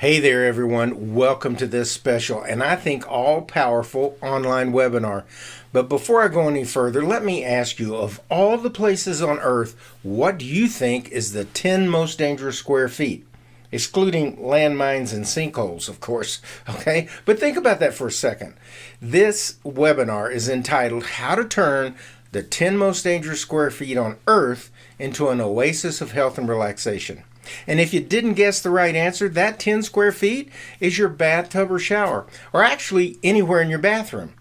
Hey there, everyone. Welcome to this special and I think all-powerful online webinar. But before I go any further, let me ask you, of all the places on Earth, what do you think is the 10 most dangerous square feet? Excluding landmines and sinkholes, of course, okay? But think about that for a second. This webinar is entitled, How to Turn the 10 Most Dangerous Square Feet on Earth into an Oasis of Health and Relaxation. And if you didn't guess the right answer, that 10 square feet is your bathtub or shower, or actually anywhere in your bathroom.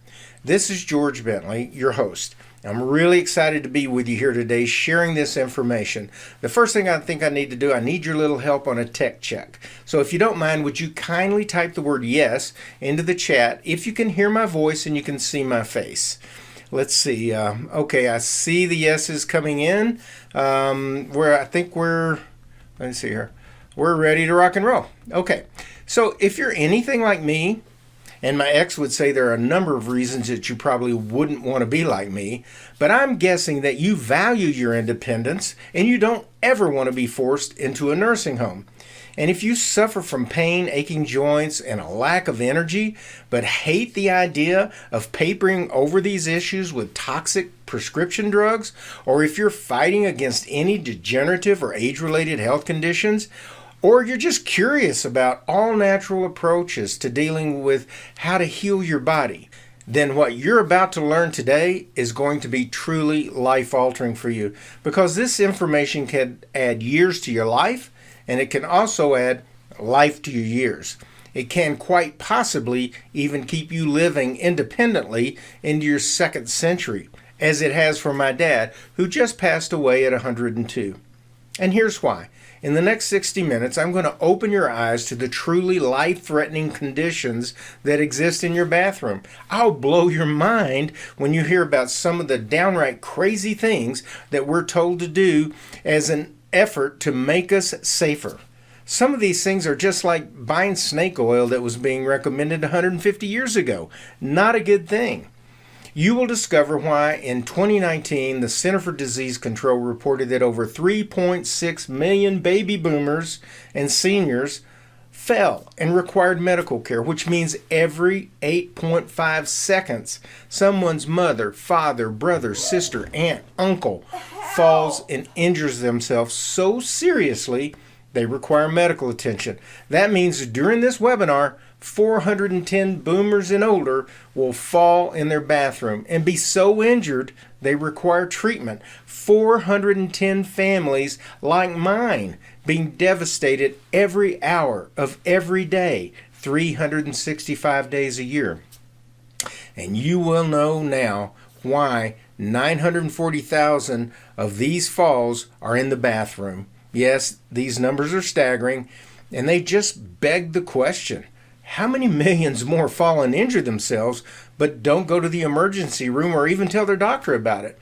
This is George Bentley, your host. I'm really excited to be with you here today sharing this information. The first thing I think I need to do, I need your little help on a tech check. So if you don't mind, would you kindly type the word yes into the chat if you can hear my voice and you can see my face. Let's see. Okay, I see the yeses coming in. Let's see here. We're ready to rock and roll. Okay, so if you're anything like me, and my ex would say there are a number of reasons that you probably wouldn't want to be like me, but I'm guessing that you value your independence and you don't ever want to be forced into a nursing home. And if you suffer from pain, aching joints, and a lack of energy, but hate the idea of papering over these issues with toxic prescription drugs, or if you're fighting against any degenerative or age-related health conditions, or you're just curious about all-natural approaches to dealing with how to heal your body, then what you're about to learn today is going to be truly life-altering for you, because this information can add years to your life, and it can also add life to your years. It can quite possibly even keep you living independently into your second century, as it has for my dad, who just passed away at 102. And here's why. In the next 60 minutes, I'm going to open your eyes to the truly life-threatening conditions that exist in your bathroom. I'll blow your mind when you hear about some of the downright crazy things that we're told to do as an effort to make us safer. Some of these things are just like buying snake oil that was being recommended 150 years ago. Not a good thing. You will discover why in 2019 the Center for Disease Control reported that over 3.6 million baby boomers and seniors fell and required medical care, which means every 8.5 seconds someone's mother, father, brother, sister, aunt, uncle falls and injures themselves so seriously they require medical attention. That means during this webinar, 410 boomers and older will fall in their bathroom and be so injured they require treatment. 410 families like mine being devastated every hour of every day, 365 days a year. And you will know now why 940,000 of these falls are in the bathroom. Yes, these numbers are staggering, and they just beg the question. How many millions more fall and injure themselves but don't go to the emergency room or even tell their doctor about it?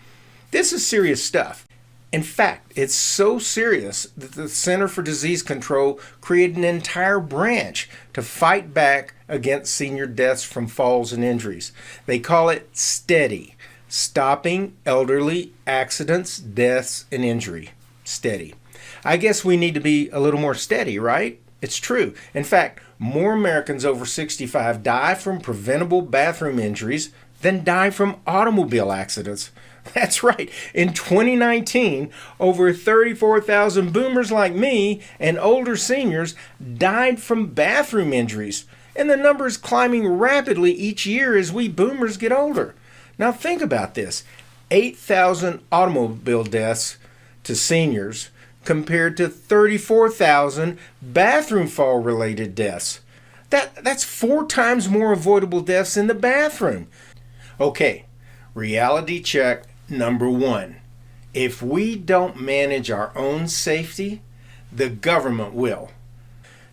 This is serious stuff. In fact, it's so serious that the Center for Disease Control created an entire branch to fight back against senior deaths from falls and injuries. They call it STEADY, Stopping Elderly Accidents, Deaths, and Injury. STEADY. I guess we need to be a little more steady, right? It's true. In fact, more Americans over 65 die from preventable bathroom injuries than die from automobile accidents. That's right. In 2019, over 34,000 boomers like me and older seniors died from bathroom injuries. And the number is climbing rapidly each year as we boomers get older. Now think about this. 8,000 automobile deaths to seniors compared to 34,000 bathroom fall-related deaths. That's 4 times more avoidable deaths in the bathroom. Okay, reality check number 1. If we don't manage our own safety, the government will.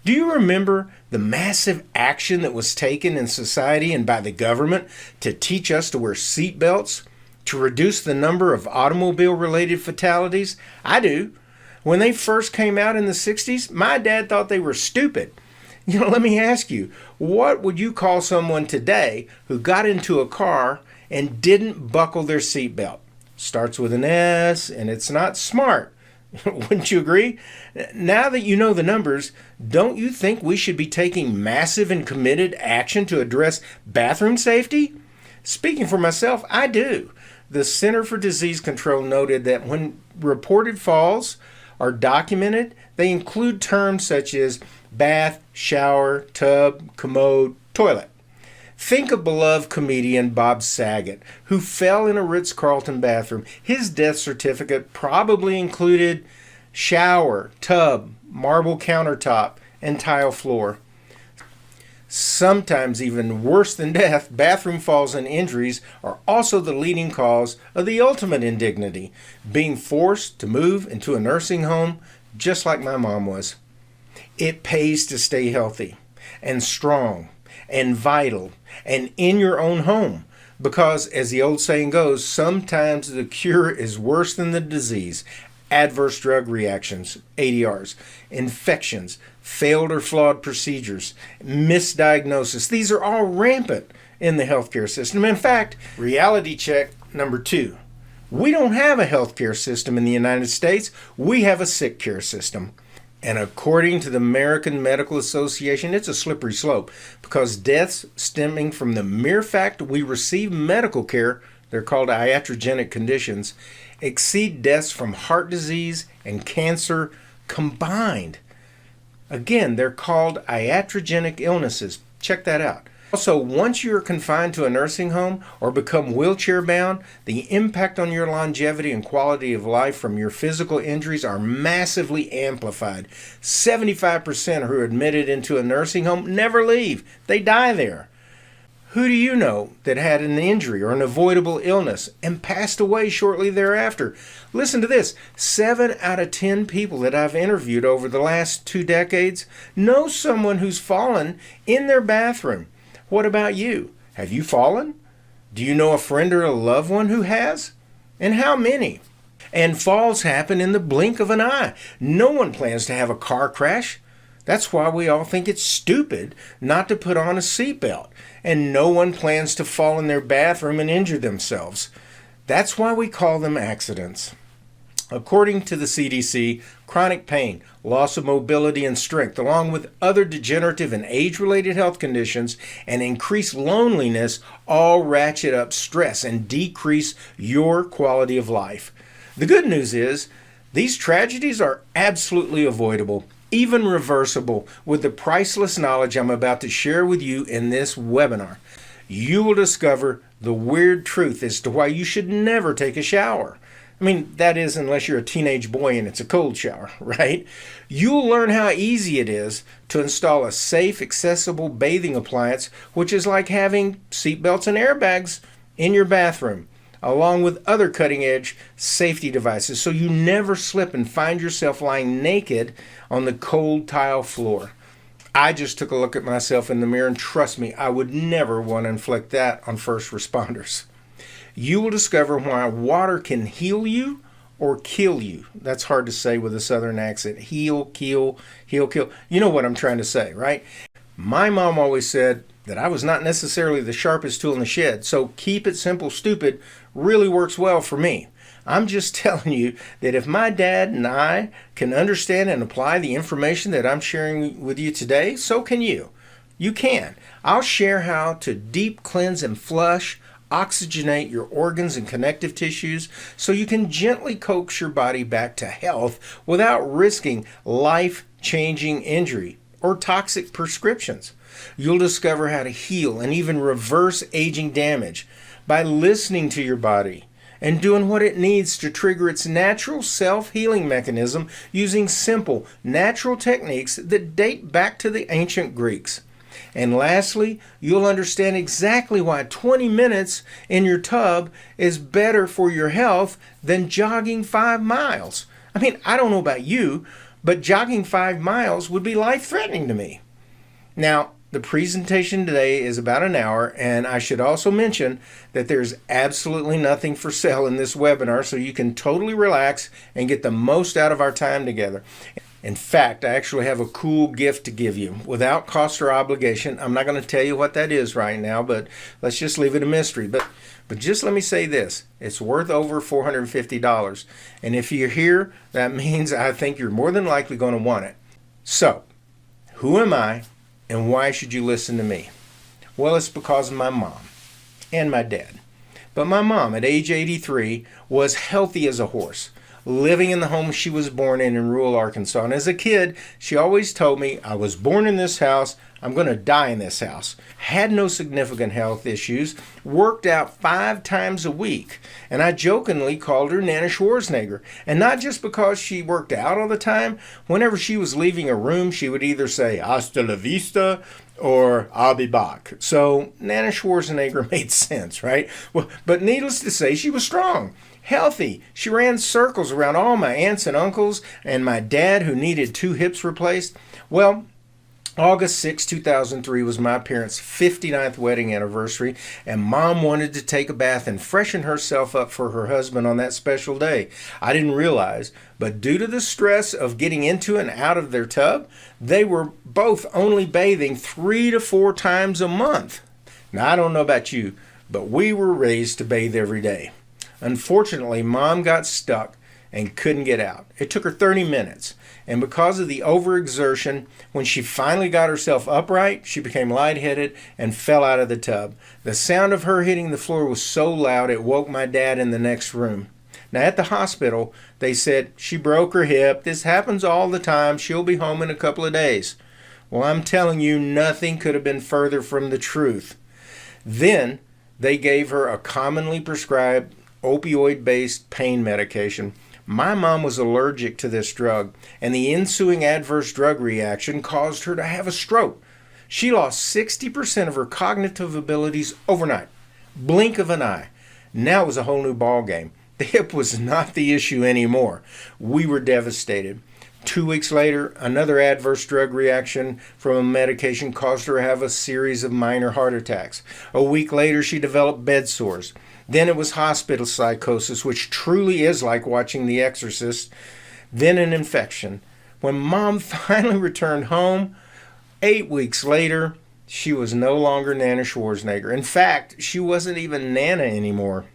Do you remember the massive action that was taken in society and by the government to teach us to wear seatbelts, to reduce the number of automobile-related fatalities? I do. When they first came out in the 60s, my dad thought they were stupid. Let me ask you, what would you call someone today who got into a car and didn't buckle their seatbelt? Starts with an S, and it's not smart. Wouldn't you agree? Now that you know the numbers, don't you think we should be taking massive and committed action to address bathroom safety? Speaking for myself, I do. The Center for Disease Control noted that when reported falls are documented, they include terms such as bath, shower, tub, commode, toilet. Think of beloved comedian Bob Saget, who fell in a Ritz-Carlton bathroom. His death certificate probably included shower, tub, marble countertop, and tile floor. Sometimes even worse than death, bathroom falls and injuries are also the leading cause of the ultimate indignity, being forced to move into a nursing home just like my mom was. It pays to stay healthy and strong and vital and in your own home because, as the old saying goes, sometimes the cure is worse than the disease. Adverse drug reactions, ADRs, infections, failed or flawed procedures, misdiagnosis. These are all rampant in the healthcare system. In fact, reality check number 2. We don't have a healthcare system in the United States. We have a sick care system. And according to the American Medical Association, it's a slippery slope because deaths stemming from the mere fact we receive medical care, they're called iatrogenic conditions, exceed deaths from heart disease and cancer combined. Again, they're called iatrogenic illnesses. Check that out. Also, once you're confined to a nursing home or become wheelchair bound, the impact on your longevity and quality of life from your physical injuries are massively amplified. 75% who are admitted into a nursing home never leave. They die there. Who do you know that had an injury or an avoidable illness and passed away shortly thereafter? Listen to this. 7 out of 10 people that I've interviewed over the last 2 decades know someone who's fallen in their bathroom. What about you? Have you fallen? Do you know a friend or a loved one who has? And how many? And falls happen in the blink of an eye. No one plans to have a car crash. That's why we all think it's stupid not to put on a seatbelt. And no one plans to fall in their bathroom and injure themselves. That's why we call them accidents. According to the CDC, chronic pain, loss of mobility and strength, along with other degenerative and age-related health conditions and increased loneliness, all ratchet up stress and decrease your quality of life. The good news is, these tragedies are absolutely avoidable, even reversible, with the priceless knowledge I'm about to share with you in this webinar. You will discover the weird truth as to why you should never take a shower. I mean, that is, unless you're a teenage boy and it's a cold shower, right? You'll learn how easy it is to install a safe, accessible bathing appliance, which is like having seatbelts and airbags in your bathroom, along with other cutting-edge safety devices, so you never slip and find yourself lying naked on the cold tile floor. I just took a look at myself in the mirror, and trust me, I would never want to inflict that on first responders. You will discover why water can heal you or kill you. That's hard to say with a southern accent. Heal, kill, heal, kill. You know what I'm trying to say, right? My mom always said that I was not necessarily the sharpest tool in the shed, so keep it simple, stupid really works well for me. I'm just telling you that if my dad and I can understand and apply the information that I'm sharing with you today, so can you. You can. I'll share how to deep cleanse and flush, oxygenate your organs and connective tissues so you can gently coax your body back to health without risking life-changing injury or toxic prescriptions. You'll discover how to heal and even reverse aging damage by listening to your body and doing what it needs to trigger its natural self-healing mechanism using simple, natural techniques that date back to the ancient Greeks. And lastly, you'll understand exactly why 20 minutes in your tub is better for your health than jogging 5 miles. I mean, I don't know about you, but jogging 5 miles would be life-threatening to me. Now, the presentation today is about an hour, and I should also mention that there's absolutely nothing for sale in this webinar, so you can totally relax and get the most out of our time together. In fact, I actually have a cool gift to give you without cost or obligation. I'm not going to tell you what that is right now, but let's just leave it a mystery. But just let me say this. It's worth over $450. And if you're here, that means I think you're more than likely going to want it. So, who am I and why should you listen to me? Well, it's because of my mom and my dad. But my mom, at age 83, was healthy as a horse, living in the home she was born in rural Arkansas. And as a kid, she always told me, I was born in this house, I'm going to die in this house. Had no significant health issues, worked out 5 times a week. And I jokingly called her Nana Schwarzenegger. And not just because she worked out all the time. Whenever she was leaving a room, she would either say, hasta la vista, or I'll be back. So Nana Schwarzenegger made sense, right? Well, but needless to say, she was strong, healthy. She ran circles around all my aunts and uncles and my dad who needed 2 hips replaced. Well, August 6, 2003 was my parents' 59th wedding anniversary, and Mom wanted to take a bath and freshen herself up for her husband on that special day. I didn't realize, but due to the stress of getting into and out of their tub, they were both only bathing 3 to 4 times a month. Now, I don't know about you, but we were raised to bathe every day. Unfortunately, Mom got stuck and couldn't get out. It took her 30 minutes. And because of the overexertion, when she finally got herself upright, she became lightheaded and fell out of the tub. The sound of her hitting the floor was so loud it woke my dad in the next room. Now at the hospital, they said, she broke her hip. This happens all the time. She'll be home in a couple of days. Well, I'm telling you, nothing could have been further from the truth. Then they gave her a commonly prescribed opioid-based pain medication. My mom was allergic to this drug, and the ensuing adverse drug reaction caused her to have a stroke. She lost 60% of her cognitive abilities overnight. Blink of an eye. Now it was a whole new ball game. The hip was not the issue anymore. We were devastated. 2 weeks later, another adverse drug reaction from a medication caused her to have a series of minor heart attacks. A week later, she developed bed sores. Then it was hospital psychosis, which truly is like watching The Exorcist. Then an infection. When Mom finally returned home, 8 weeks later, she was no longer Nana Schwarzenegger. In fact, she wasn't even Nana anymore.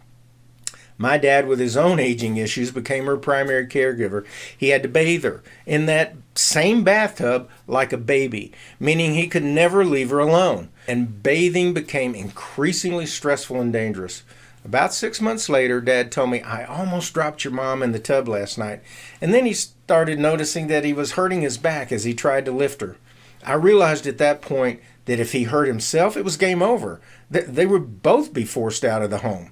My dad, with his own aging issues, became her primary caregiver. He had to bathe her in that same bathtub like a baby, meaning he could never leave her alone. And bathing became increasingly stressful and dangerous. About 6 months later, Dad told me, I almost dropped your mom in the tub last night. And then he started noticing that he was hurting his back as he tried to lift her. I realized at that point that if he hurt himself, it was game over. They would both be forced out of the home.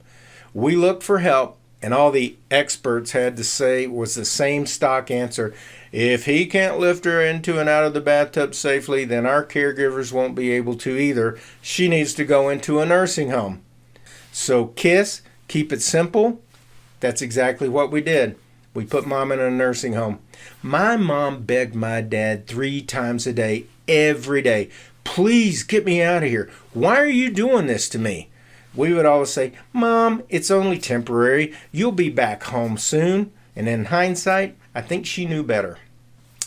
We looked for help, and all the experts had to say was the same stock answer. If he can't lift her into and out of the bathtub safely, then our caregivers won't be able to either. She needs to go into a nursing home. So KISS, keep it simple. That's exactly what we did. We put Mom in a nursing home. My mom begged my dad 3 times a day, every day, please get me out of here. Why are you doing this to me? We would always say, Mom, it's only temporary. You'll be back home soon. And in hindsight, I think she knew better.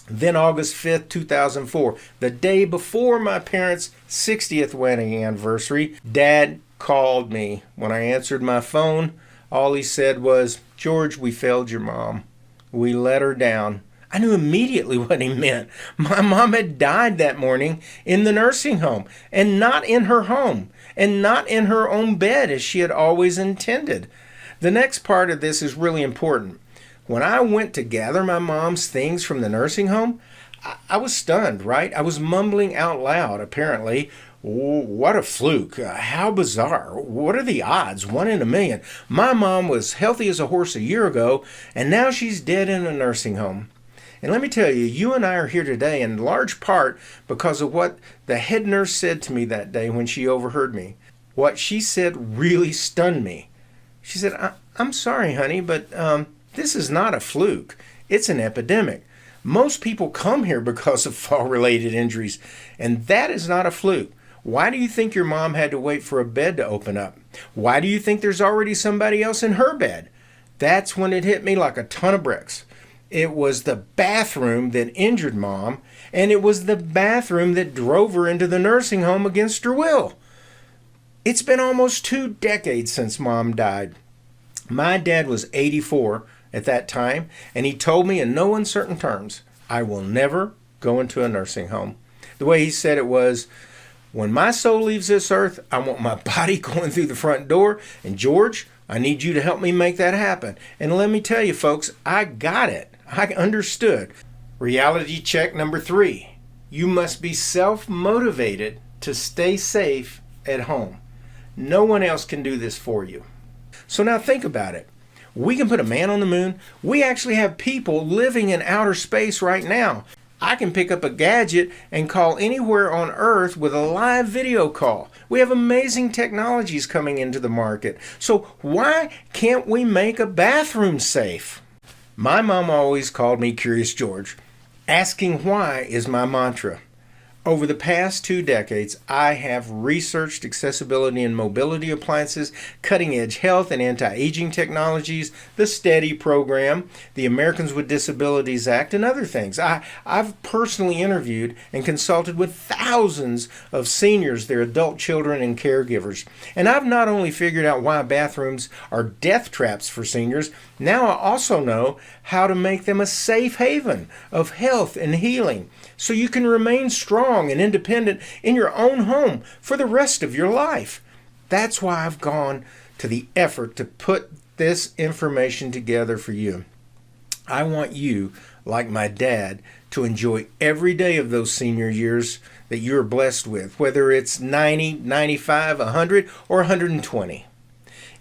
Then August 5th, 2004, the day before my parents' 60th wedding anniversary, Dad called me. When I answered my phone, all he said was, George, we failed your mom. We let her down. I knew immediately what he meant. My mom had died that morning in the nursing home, and not in her home, and not in her own bed as she had always intended. The next part of this is really important. When I went to gather my mom's things from the nursing home, I was stunned, right? I was mumbling out loud, apparently. What a fluke. How bizarre. What are the odds? 1 in a million. My mom was healthy as a horse a year ago, and now she's dead in a nursing home. And let me tell you, you and I are here today in large part because of what the head nurse said to me that day when she overheard me. What she said really stunned me. She said, I'm sorry, honey, but this is not a fluke. It's an epidemic. Most people come here because of fall-related injuries, and that is not a fluke. Why do you think your mom had to wait for a bed to open up? Why do you think there's already somebody else in her bed? That's when it hit me like a ton of bricks. It was the bathroom that injured Mom, and it was the bathroom that drove her into the nursing home against her will. It's been almost 2 decades since Mom died. My dad was 84 at that time, and he told me in no uncertain terms, I will never go into a nursing home. The way he said it was, when my soul leaves this earth, I want my body going through the front door, and George, I need you to help me make that happen. And let me tell you, folks, I got it. I understood. Reality check number 3. You must be self-motivated to stay safe at home. No one else can do this for you. So now think about it. We can put a man on the moon. We actually have people living in outer space right now. I can pick up a gadget and call anywhere on Earth with a live video call. We have amazing technologies coming into the market. So why can't we make a bathroom safe? My mom always called me Curious George. Asking why is my mantra. Over the past 2 decades, I have researched accessibility and mobility appliances, cutting-edge health and anti-aging technologies, the STEADY program, the Americans with Disabilities Act, and other things. I've personally interviewed and consulted with thousands of seniors, their adult children, and caregivers. And I've not only figured out why bathrooms are death traps for seniors, now I also know how to make them a safe haven of health and healing, so you can remain strong and independent in your own home for the rest of your life. That's why I've gone to the effort to put this information together for you. I want you, like my dad, to enjoy every day of those senior years that you're blessed with, whether it's 90, 95, 100, or 120.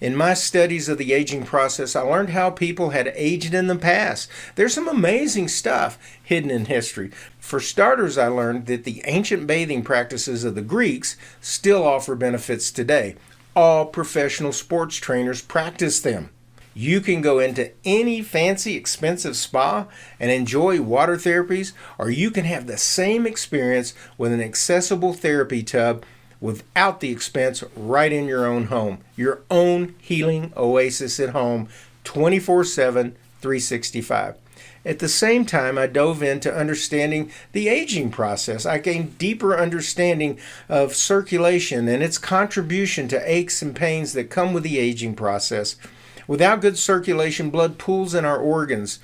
In my studies of the aging process, I learned how people had aged in the past. There's some amazing stuff hidden in history. For starters, I learned that the ancient bathing practices of the Greeks still offer benefits today. All professional sports trainers practice them. You can go into any fancy, expensive spa and enjoy water therapies, or you can have the same experience with an accessible therapy tub without the expense, right in your own home. Your own healing oasis at home, 24/7, 365. At the same time, I dove into understanding the aging process. I gained deeper understanding of circulation and its contribution to aches and pains that come with the aging process. Without good circulation, blood pools in our organs,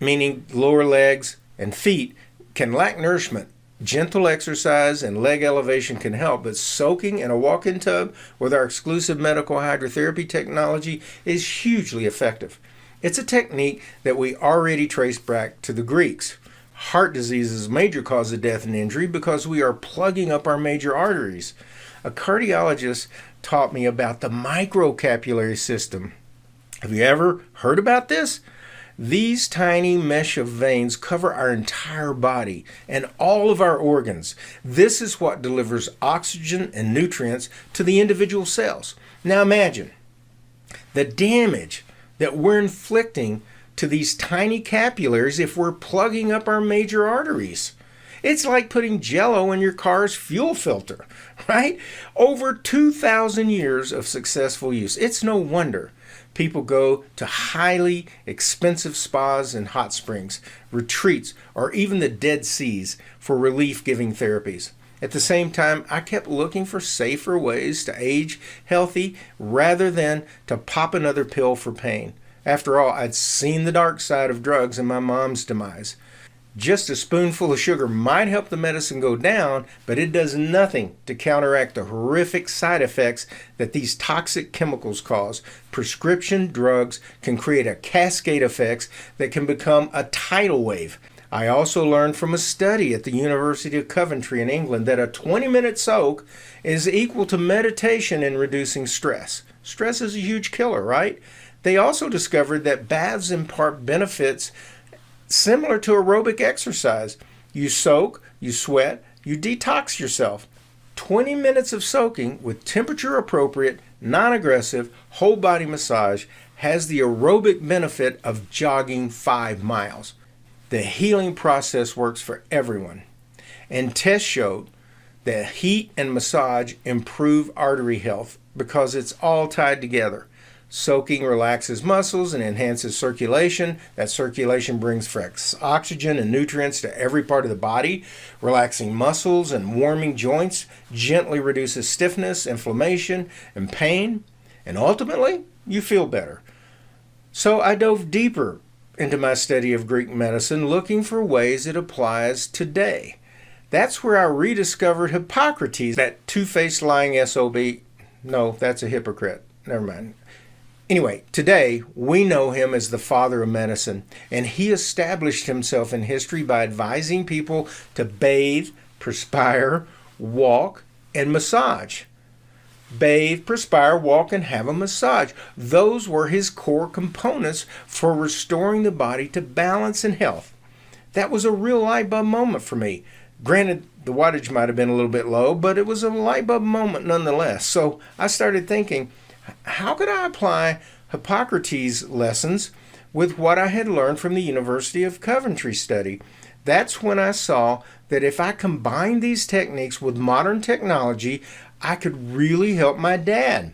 meaning lower legs and feet, can lack nourishment. Gentle exercise and leg elevation can help, but soaking in a walk-in tub with our exclusive medical hydrotherapy technology is hugely effective. It's a technique that we already trace back to the Greeks. Heart disease is a major cause of death and injury because we are plugging up our major arteries. A cardiologist taught me about the microcapillary system. Have you ever heard about this? These tiny mesh of veins cover our entire body and all of our organs. This is what delivers oxygen and nutrients to the individual cells. Now imagine the damage that we're inflicting to these tiny capillaries if we're plugging up our major arteries. It's like putting Jell-O in your car's fuel filter, right? Over 2,000 years of successful use. It's no wonder people go to highly expensive spas and hot springs, retreats, or even the Dead Seas for relief-giving therapies. At the same time, I kept looking for safer ways to age healthy rather than to pop another pill for pain. After all, I'd seen the dark side of drugs and my mom's demise. Just a spoonful of sugar might help the medicine go down, but it does nothing to counteract the horrific side effects that these toxic chemicals cause. Prescription drugs can create a cascade effects that can become a tidal wave. I also learned from a study at the University of Coventry in England that a 20-minute soak is equal to meditation in reducing stress. Stress is a huge killer, right? They also discovered that baths impart benefits similar to aerobic exercise. You soak, you sweat, you detox yourself. 20 minutes of soaking with temperature appropriate, non-aggressive, whole body massage has the aerobic benefit of jogging 5 miles. The healing process works for everyone. And tests showed that heat and massage improve artery health because it's all tied together. Soaking relaxes muscles and enhances circulation. That circulation brings fresh oxygen and nutrients to every part of the body. Relaxing muscles and warming joints gently reduces stiffness, inflammation, and pain. And ultimately, you feel better. So I dove deeper into my study of Greek medicine, looking for ways it applies today. That's where I rediscovered Hippocrates, that two-faced lying SOB. No, that's a hypocrite. Never mind. Anyway, today we know him as the father of medicine, and he established himself in history by advising people to bathe, perspire, walk, and massage. Bathe, perspire, walk, and have a massage. Those were his core components for restoring the body to balance and health. That was a real light bulb moment for me. Granted, the wattage might have been a little bit low, but it was a light bulb moment nonetheless. So I started thinking, how could I apply Hippocrates' lessons with what I had learned from the University of Coventry study? That's when I saw that if I combined these techniques with modern technology, I could really help my dad.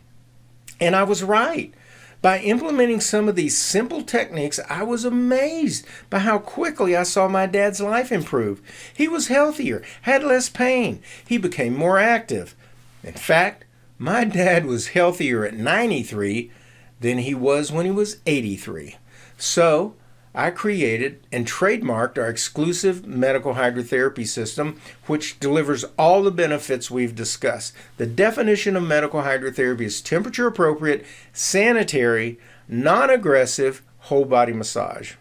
And I was right. By implementing some of these simple techniques, I was amazed by how quickly I saw my dad's life improve. He was healthier, had less pain. He became more active. In fact, my dad was healthier at 93 than he was when he was 83. So I created and trademarked our exclusive medical hydrotherapy system, which delivers all the benefits we've discussed. The definition of medical hydrotherapy is temperature appropriate, sanitary, non-aggressive, whole body massage.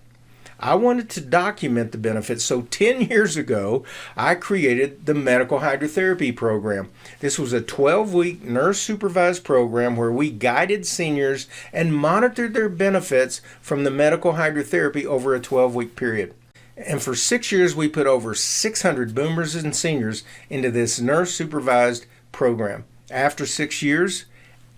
I wanted to document the benefits, so 10 years ago, I created the Medical Hydrotherapy Program. This was a 12-week nurse-supervised program where we guided seniors and monitored their benefits from the medical hydrotherapy over a 12-week period. And for 6 years, we put over 600 boomers and seniors into this nurse-supervised program. After 6 years,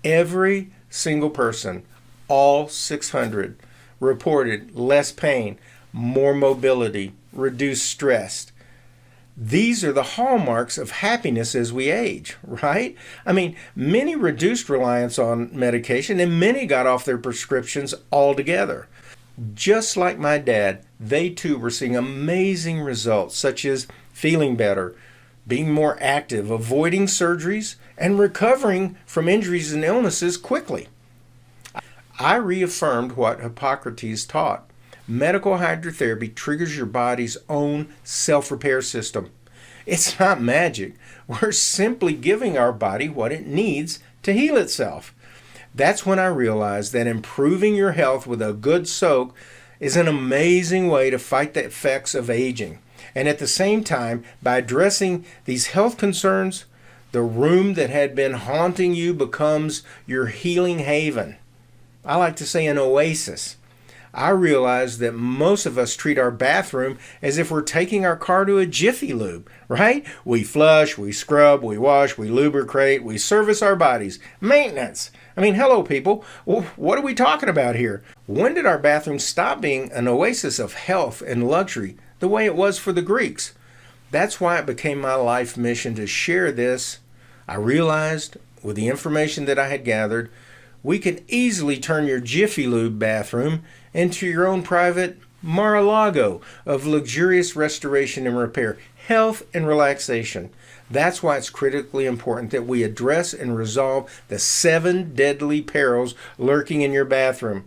every single person, all 600, reported less pain, more mobility, reduced stress. These are the hallmarks of happiness as we age, right? I mean, many reduced reliance on medication and many got off their prescriptions altogether. Just like my dad, they too were seeing amazing results, such as feeling better, being more active, avoiding surgeries, and recovering from injuries and illnesses quickly. I reaffirmed what Hippocrates taught. Medical hydrotherapy triggers your body's own self-repair system. It's not magic. We're simply giving our body what it needs to heal itself. That's when I realized that improving your health with a good soak is an amazing way to fight the effects of aging. And at the same time, by addressing these health concerns, the room that had been haunting you becomes your healing haven. I like to say an oasis. I realize that most of us treat our bathroom as if we're taking our car to a Jiffy Lube, right? We flush, we scrub, we wash, we lubricate, we service our bodies. Maintenance. I mean, hello people. Well, what are we talking about here? When did our bathroom stop being an oasis of health and luxury the way it was for the Greeks? That's why it became my life mission to share this. I realized with the information that I had gathered, we can easily turn your Jiffy Lube bathroom into your own private Mar-a-Lago of luxurious restoration and repair, health and relaxation. That's why it's critically important that we address and resolve the 7 deadly perils lurking in your bathroom.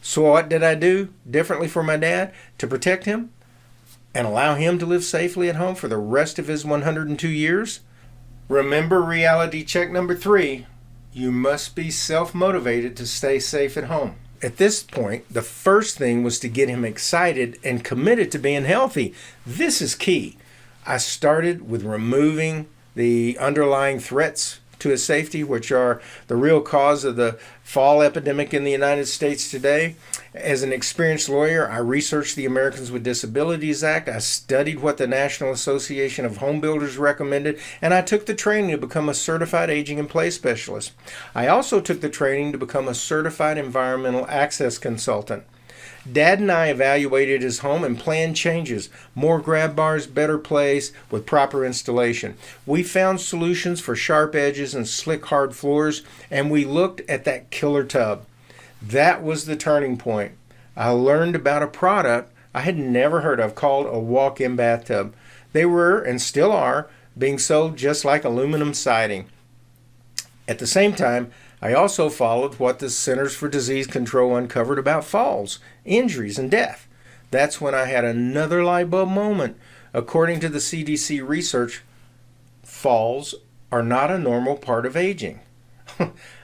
So what did I do differently for my dad to protect him and allow him to live safely at home for the rest of his 102 years? Remember reality check number 3. You must be self-motivated to stay safe at home. At this point, the first thing was to get him excited and committed to being healthy. This is key. I started with removing the underlying threats to his safety, which are the real cause of the fall epidemic in the United States today. As an experienced lawyer, I researched the Americans with Disabilities Act. I studied what the National Association of Home Builders recommended, and I took the training to become a certified aging in place specialist. I also took the training to become a certified environmental access consultant. Dad and I evaluated his home and planned changes. More grab bars, better place with proper installation. We found solutions for sharp edges and slick hard floors, and we looked at that killer tub. That was the turning point. I learned about a product I had never heard of called a walk-in bathtub. They were, and still are, being sold just like aluminum siding. At the same time, I also followed what the Centers for Disease Control uncovered about falls, injuries, and death. That's when I had another light bulb moment. According to the CDC research, falls are not a normal part of aging.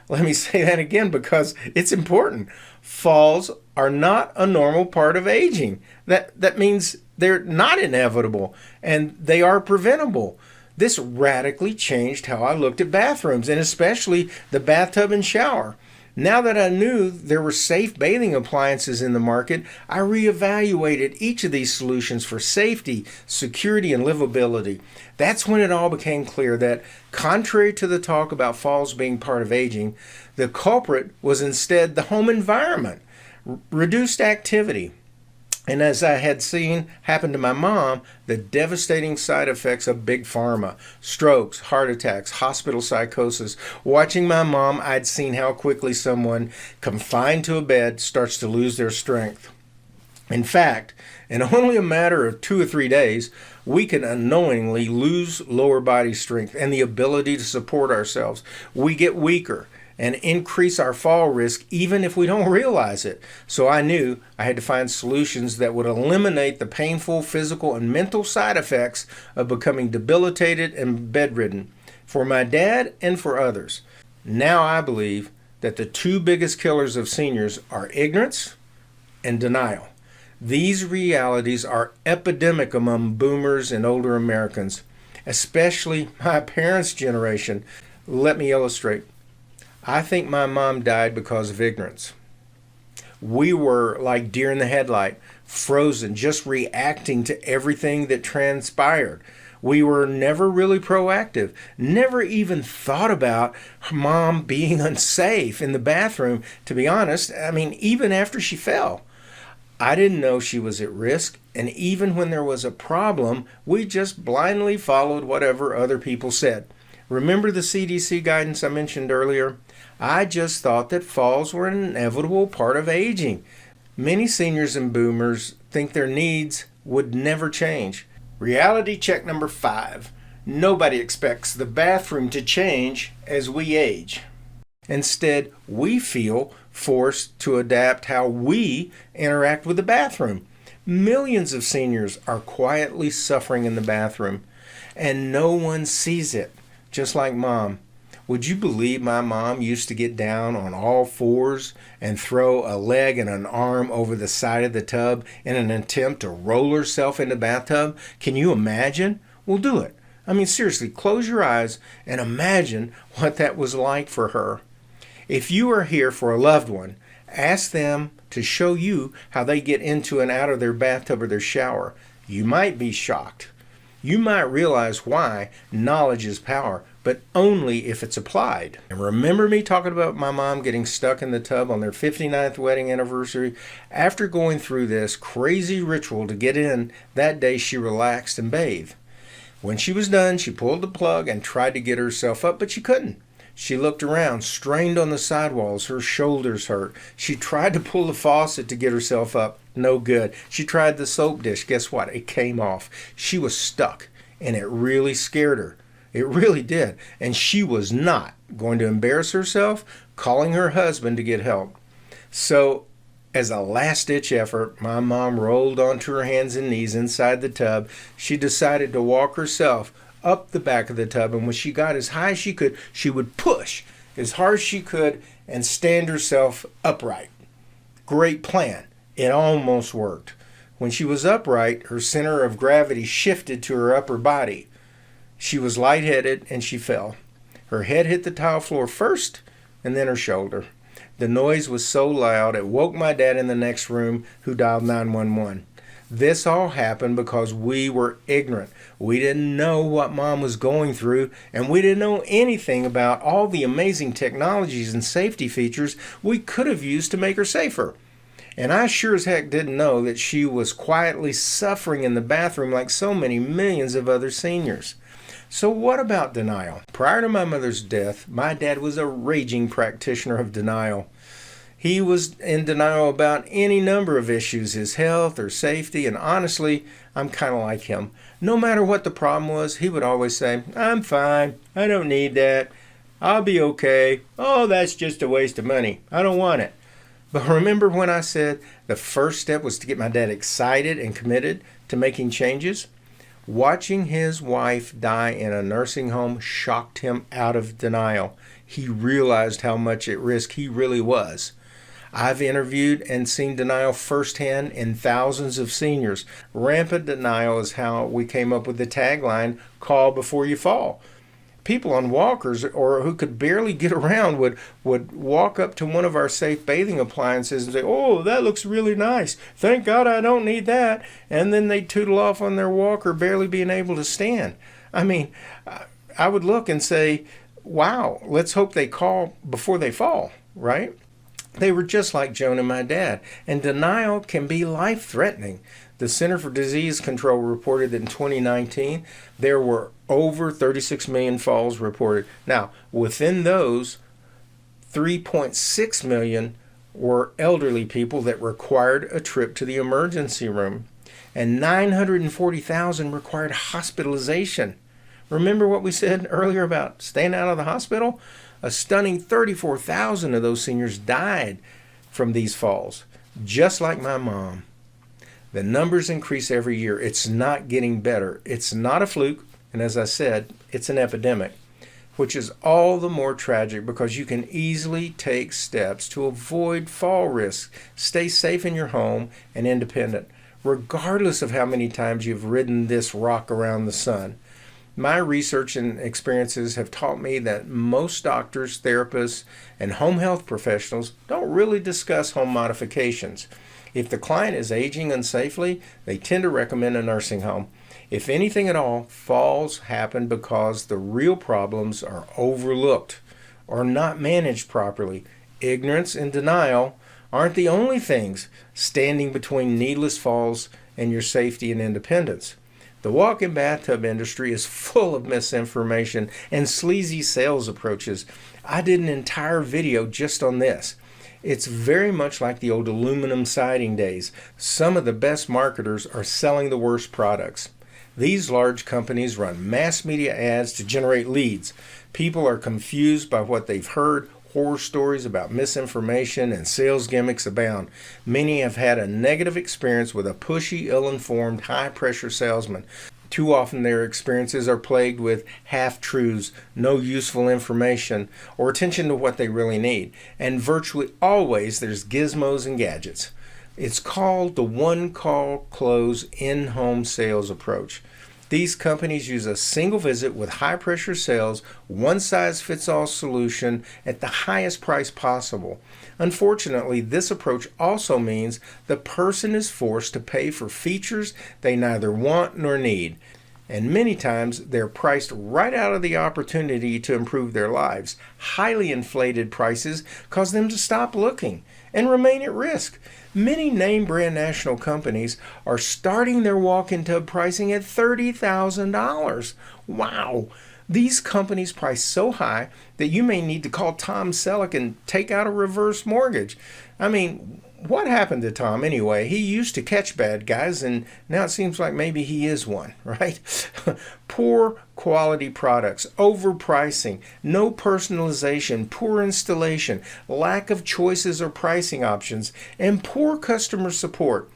Let me say that again because it's important. Falls are not a normal part of aging. That means they're not inevitable and they are preventable. This radically changed how I looked at bathrooms and especially the bathtub and shower. Now that I knew there were safe bathing appliances in the market, I reevaluated each of these solutions for safety, security, and livability. That's when it all became clear that, contrary to the talk about falls being part of aging, the culprit was instead the home environment, reduced activity. And as I had seen happen to my mom, the devastating side effects of big pharma, strokes, heart attacks, hospital psychosis. Watching my mom, I'd seen how quickly someone confined to a bed starts to lose their strength. In fact, in only a matter of 2 or 3 days, we can unknowingly lose lower body strength and the ability to support ourselves. We get weaker and increase our fall risk even if we don't realize it. So I knew I had to find solutions that would eliminate the painful physical and mental side effects of becoming debilitated and bedridden for my dad and for others. Now I believe that the 2 biggest killers of seniors are ignorance and denial. These realities are epidemic among boomers and older Americans, especially my parents' generation. Let me illustrate. I think my mom died because of ignorance. We were like deer in the headlight, frozen, just reacting to everything that transpired. We were never really proactive, never even thought about mom being unsafe in the bathroom, to be honest. I mean, even after she fell. I didn't know she was at risk, and even when there was a problem, we just blindly followed whatever other people said. Remember the CDC guidance I mentioned earlier? I just thought that falls were an inevitable part of aging. Many seniors and boomers think their needs would never change. Reality check number 5. Nobody expects the bathroom to change as we age. Instead, we feel forced to adapt how we interact with the bathroom. Millions of seniors are quietly suffering in the bathroom, and no one sees it, just like mom. Would you believe my mom used to get down on all fours and throw a leg and an arm over the side of the tub in an attempt to roll herself in the bathtub? Can you imagine? Well, do it. I mean, seriously, close your eyes and imagine what that was like for her. If you are here for a loved one, ask them to show you how they get into and out of their bathtub or their shower. You might be shocked. You might realize why knowledge is power, but only if it's applied. And remember me talking about my mom getting stuck in the tub on their 59th wedding anniversary? After going through this crazy ritual to get in, that day she relaxed and bathed. When she was done, she pulled the plug and tried to get herself up, but she couldn't. She looked around, strained on the sidewalls, her shoulders hurt. She tried to pull the faucet to get herself up. No good. She tried the soap dish. Guess what? It came off. She was stuck, and it really scared her. It really did. And she was not going to embarrass herself calling her husband to get help. So, as a last-ditch effort, my mom rolled onto her hands and knees inside the tub. She decided to walk herself up the back of the tub, and when she got as high as she could, she would push as hard as she could and stand herself upright. Great plan. It almost worked. When she was upright, her center of gravity shifted to her upper body. She was lightheaded and she fell. Her head hit the tile floor first and then her shoulder. The noise was so loud it woke my dad in the next room, who dialed 911. This all happened because we were ignorant. We didn't know what mom was going through, and we didn't know anything about all the amazing technologies and safety features we could have used to make her safer. And I sure as heck didn't know that she was quietly suffering in the bathroom like so many millions of other seniors. So what about denial? Prior to my mother's death, my dad was a raging practitioner of denial. He was in denial about any number of issues, his health or safety, and honestly, I'm kind of like him. No matter what the problem was, he would always say, "I'm fine, I don't need that, I'll be okay. Oh, that's just a waste of money, I don't want it." But remember when I said the first step was to get my dad excited and committed to making changes? Watching his wife die in a nursing home shocked him out of denial. He realized how much at risk he really was. I've interviewed and seen denial firsthand in thousands of seniors. Rampant denial is how we came up with the tagline, "Call before you fall." People on walkers or who could barely get around would walk up to one of our safe bathing appliances and say, "Oh, that looks really nice. Thank God I don't need that." And then they'd tootle off on their walker, barely being able to stand. I mean, I would look and say, wow, let's hope they call before they fall, right? They were just like Joan and my dad, and denial can be life-threatening. The Center for Disease Control reported that in 2019, there were over 36 million falls reported. Now, within those, 3.6 million were elderly people that required a trip to the emergency room, and 940,000 required hospitalization. Remember what we said earlier about staying out of the hospital? A stunning 34,000 of those seniors died from these falls, just like my mom. The numbers increase every year. It's not getting better. It's not a fluke, and as I said, it's an epidemic, which is all the more tragic because you can easily take steps to avoid fall risks. Stay safe in your home and independent, regardless of how many times you've ridden this rock around the sun. My research and experiences have taught me that most doctors, therapists, and home health professionals don't really discuss home modifications. If the client is aging unsafely, they tend to recommend a nursing home. If anything at all, falls happen because the real problems are overlooked or not managed properly. Ignorance and denial aren't the only things standing between needless falls and your safety and independence. The walk-in bathtub industry is full of misinformation and sleazy sales approaches. I did an entire video just on this. It's very much like the old aluminum siding days. Some of the best marketers are selling the worst products. These large companies run mass media ads to generate leads. People are confused by what they've heard. Horror stories about misinformation and sales gimmicks abound. Many have had a negative experience with a pushy, ill-informed, high-pressure salesman. Too often their experiences are plagued with half-truths, no useful information, or attention to what they really need. And virtually always there's gizmos and gadgets. It's called the one-call close in-home sales approach. These companies use a single visit with high-pressure sales, one-size-fits-all solution at the highest price possible. Unfortunately, this approach also means the person is forced to pay for features they neither want nor need. And many times, they're priced right out of the opportunity to improve their lives. Highly inflated prices cause them to stop looking and remain at risk. Many name brand national companies are starting their walk-in tub pricing at $30,000. Wow! These companies price so high that you may need to call Tom Selleck and take out a reverse mortgage. I mean, what happened to Tom anyway? He used to catch bad guys, and now it seems like maybe he is one, right? Poor quality products, overpricing, no personalization, poor installation, lack of choices or pricing options, and poor customer support.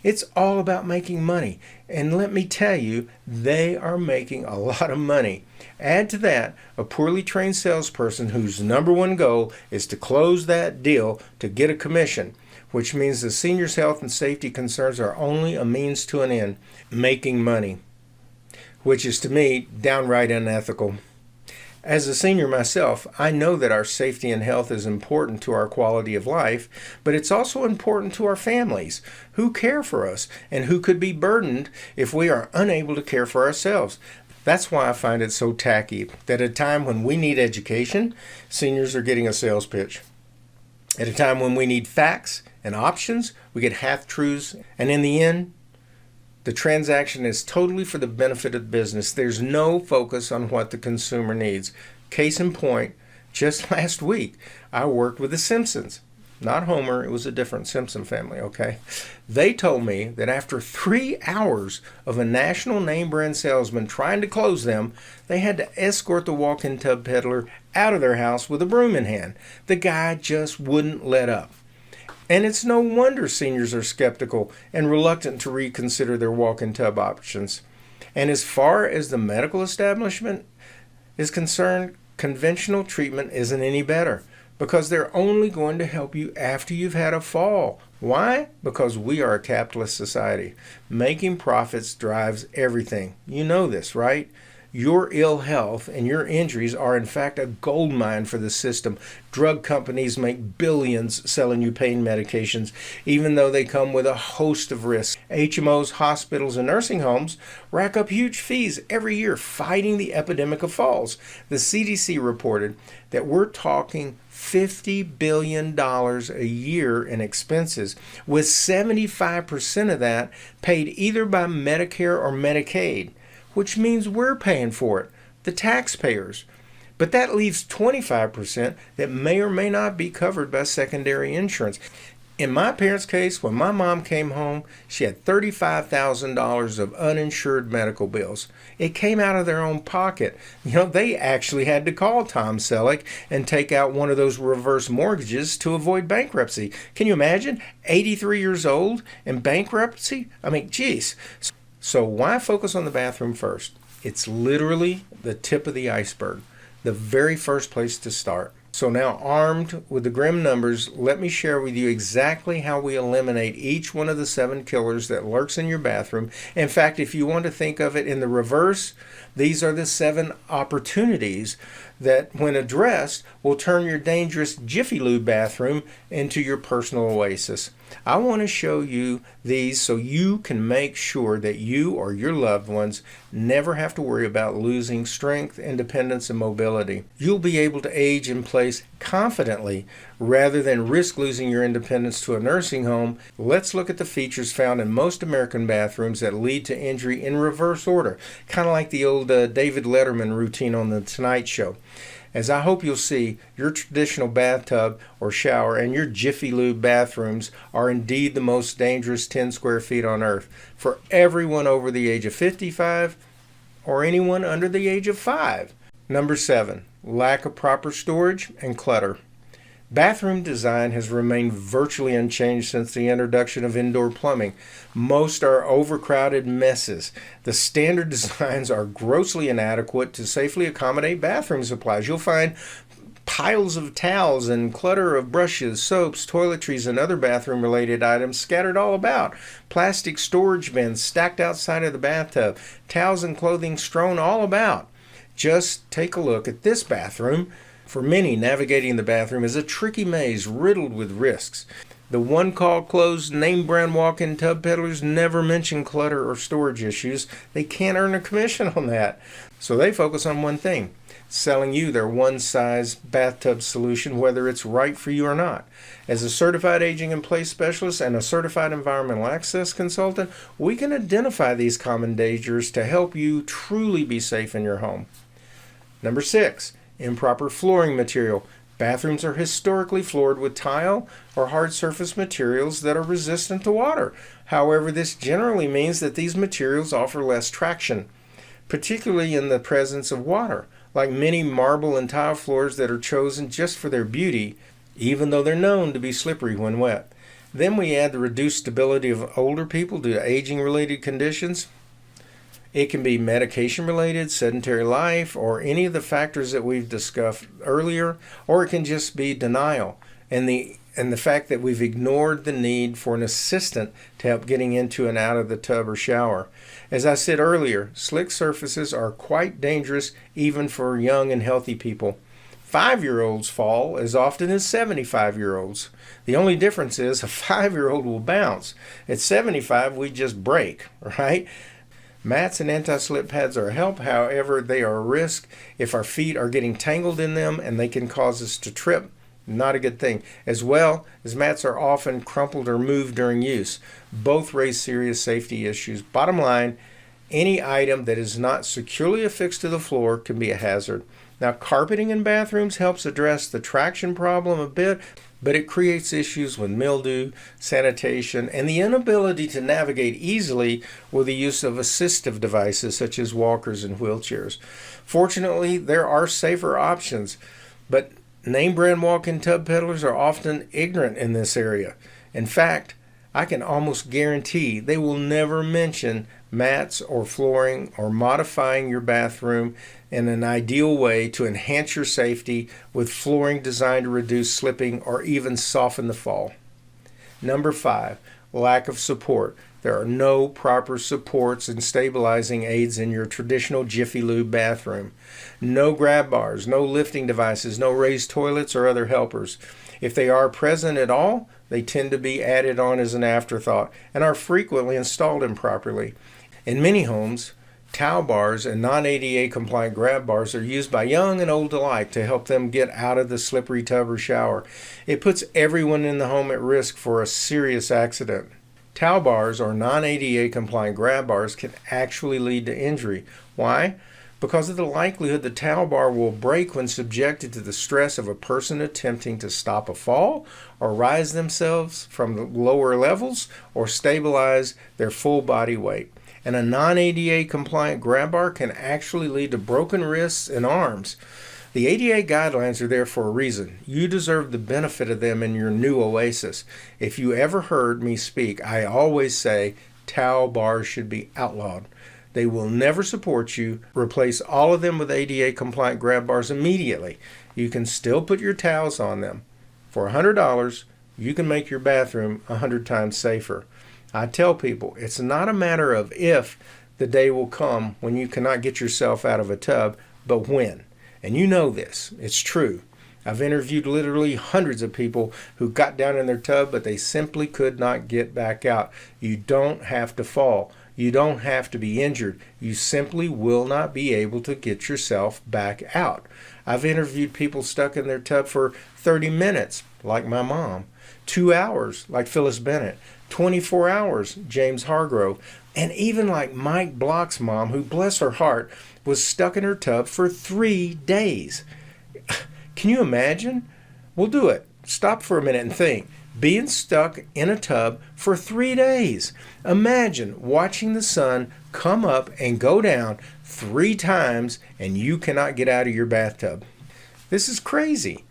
It's all about making money. And let me tell you, they are making a lot of money. Add to that a poorly trained salesperson whose number one goal is to close that deal to get a commission, which means the senior's health and safety concerns are only a means to an end, making money, which is to me downright unethical. As a senior myself, I know that our safety and health is important to our quality of life, but it's also important to our families who care for us and who could be burdened if we are unable to care for ourselves. That's why I find it so tacky that at a time when we need education, seniors are getting a sales pitch. At a time when we need facts and options, we get half-truths, and in the end, the transaction is totally for the benefit of the business. There's no focus on what the consumer needs. Case in point, just last week, I worked with The Simpsons. not Homer, it was a different Simpson family, okay? They told me that after 3 hours of a national name brand salesman trying to close them, they had to escort the walk-in tub peddler out of their house with a broom in hand. The guy just wouldn't let up. And it's no wonder seniors are skeptical and reluctant to reconsider their walk-in tub options. And as far as the medical establishment is concerned, conventional treatment isn't any better because they're only going to help you after you've had a fall. Why? Because we are a capitalist society. Making profits drives everything. You know this, right? Your ill health and your injuries are in fact a gold mine for the system. Drug companies make billions selling you pain medications, even though they come with a host of risks. HMOs, hospitals, and nursing homes rack up huge fees every year fighting the epidemic of falls. The CDC reported that we're talking $50 billion a year in expenses, with 75% of that paid either by Medicare or Medicaid, which means we're paying for it, the taxpayers. But that leaves 25% that may or may not be covered by secondary insurance. In my parents' case, when my mom came home, she had $35,000 of uninsured medical bills. It came out of their own pocket. They actually had to call Tom Selleck and take out one of those reverse mortgages to avoid bankruptcy. Can you imagine? 83 years old and bankruptcy? I mean, geez. So why focus on the bathroom first? It's literally the tip of the iceberg, the very first place to start. So now, armed with the grim numbers, let me share with you exactly how we eliminate each one of the 7 killers that lurks in your bathroom. In fact, if you want to think of it in the reverse, these are the 7 opportunities that, when addressed, will turn your dangerous Jiffy Lube bathroom into your personal oasis. I want to show you these so you can make sure that you or your loved ones never have to worry about losing strength, independence, and mobility. You'll be able to age in place confidently rather than risk losing your independence to a nursing home. Let's look at the features found in most American bathrooms that lead to injury in reverse order, kind of like the old David Letterman routine on The Tonight Show. As I hope you'll see, your traditional bathtub or shower and your Jiffy Lube bathrooms are indeed the most dangerous 10 square feet on earth for everyone over the age of 55 or anyone under the age of 5. Number 7, lack of proper storage and clutter. Bathroom design has remained virtually unchanged since the introduction of indoor plumbing. Most are overcrowded messes. The standard designs are grossly inadequate to safely accommodate bathroom supplies. You'll find piles of towels and clutter of brushes, soaps, toiletries, and other bathroom-related items scattered all about. Plastic storage bins stacked outside of the bathtub. Towels and clothing strewn all about. Just take a look at this bathroom. For many, navigating the bathroom is a tricky maze riddled with risks. The one-call closed name-brand walk-in tub peddlers never mention clutter or storage issues. They can't earn a commission on that. So they focus on one thing, selling you their one-size bathtub solution, whether it's right for you or not. As a certified aging-in-place specialist and a certified environmental access consultant, we can identify these common dangers to help you truly be safe in your home. Number 6. Improper flooring material. Bathrooms are historically floored with tile or hard surface materials that are resistant to water. However, this generally means that these materials offer less traction, particularly in the presence of water, like many marble and tile floors that are chosen just for their beauty, even though they're known to be slippery when wet. Then we add the reduced stability of older people due to aging-related conditions. It can be medication-related, sedentary life, or any of the factors that we've discussed earlier, or it can just be denial and the fact that we've ignored the need for an assistant to help getting into and out of the tub or shower. As I said earlier, slick surfaces are quite dangerous even for young and healthy people. 5-year-olds fall as often as 75-year-olds. The only difference is a 5-year-old will bounce. At 75, we just break, right? Mats and anti-slip pads are a help, however, they are a risk if our feet are getting tangled in them and they can cause us to trip. Not a good thing. As well as mats are often crumpled or moved during use. Both raise serious safety issues. Bottom line, any item that is not securely affixed to the floor can be a hazard. Now, carpeting in bathrooms helps address the traction problem a bit, but it creates issues with mildew, sanitation, and the inability to navigate easily with the use of assistive devices such as walkers and wheelchairs. Fortunately, there are safer options, but name brand walk-in tub peddlers are often ignorant in this area. In fact, I can almost guarantee they will never mention mats or flooring or modifying your bathroom in an ideal way to enhance your safety with flooring designed to reduce slipping or even soften the fall. Number 5, lack of support. There are no proper supports and stabilizing aids in your traditional Jiffy Lube bathroom. No grab bars, no lifting devices, no raised toilets or other helpers. If they are present at all, they tend to be added on as an afterthought and are frequently installed improperly. In many homes, towel bars and non-ADA compliant grab bars are used by young and old alike to help them get out of the slippery tub or shower. It puts everyone in the home at risk for a serious accident. Towel bars or non-ADA compliant grab bars can actually lead to injury. Why? Because of the likelihood the towel bar will break when subjected to the stress of a person attempting to stop a fall or rise themselves from the lower levels or stabilize their full body weight. And a non-ADA compliant grab bar can actually lead to broken wrists and arms. The ADA guidelines are there for a reason. You deserve the benefit of them in your new oasis. If you ever heard me speak, I always say towel bars should be outlawed. They will never support you. Replace all of them with ADA compliant grab bars immediately. You can still put your towels on them. For $100, you can make your bathroom 100 times safer. I tell people it's not a matter of if the day will come when you cannot get yourself out of a tub, but when. And you know this. It's true. I've interviewed literally hundreds of people who got down in their tub, but they simply could not get back out. You don't have to fall. You don't have to be injured. You simply will not be able to get yourself back out. I've interviewed people stuck in their tub for 30 minutes, like my mom, 2 hours, like Phyllis Bennett, 24 hours, James Hargrove, and even like Mike Block's mom, who, bless her heart, was stuck in her tub for 3 days. Can you imagine? We'll do it. Stop for a minute and think. Being stuck in a tub for 3 days. Imagine watching the sun come up and go down 3 times and you cannot get out of your bathtub. This is crazy.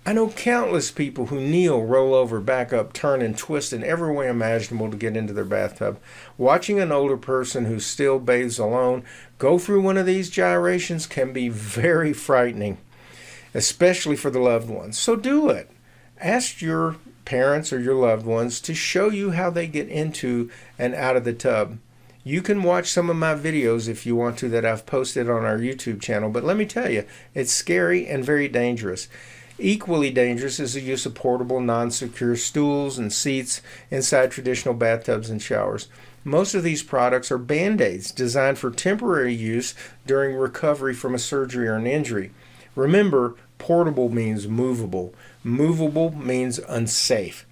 I know countless people who kneel, roll over, back up, turn, and twist in every way imaginable to get into their bathtub. Watching an older person who still bathes alone go through one of these gyrations can be very frightening, especially for the loved ones. So do it. Ask your parents or your loved ones to show you how they get into and out of the tub. You can watch some of my videos if you want to that I've posted on our YouTube channel, but let me tell you, it's scary and very dangerous. Equally dangerous is the use of portable, non-secure stools and seats inside traditional bathtubs and showers. Most of these products are Band-Aids designed for temporary use during recovery from a surgery or an injury. Remember, portable means movable. Movable means unsafe.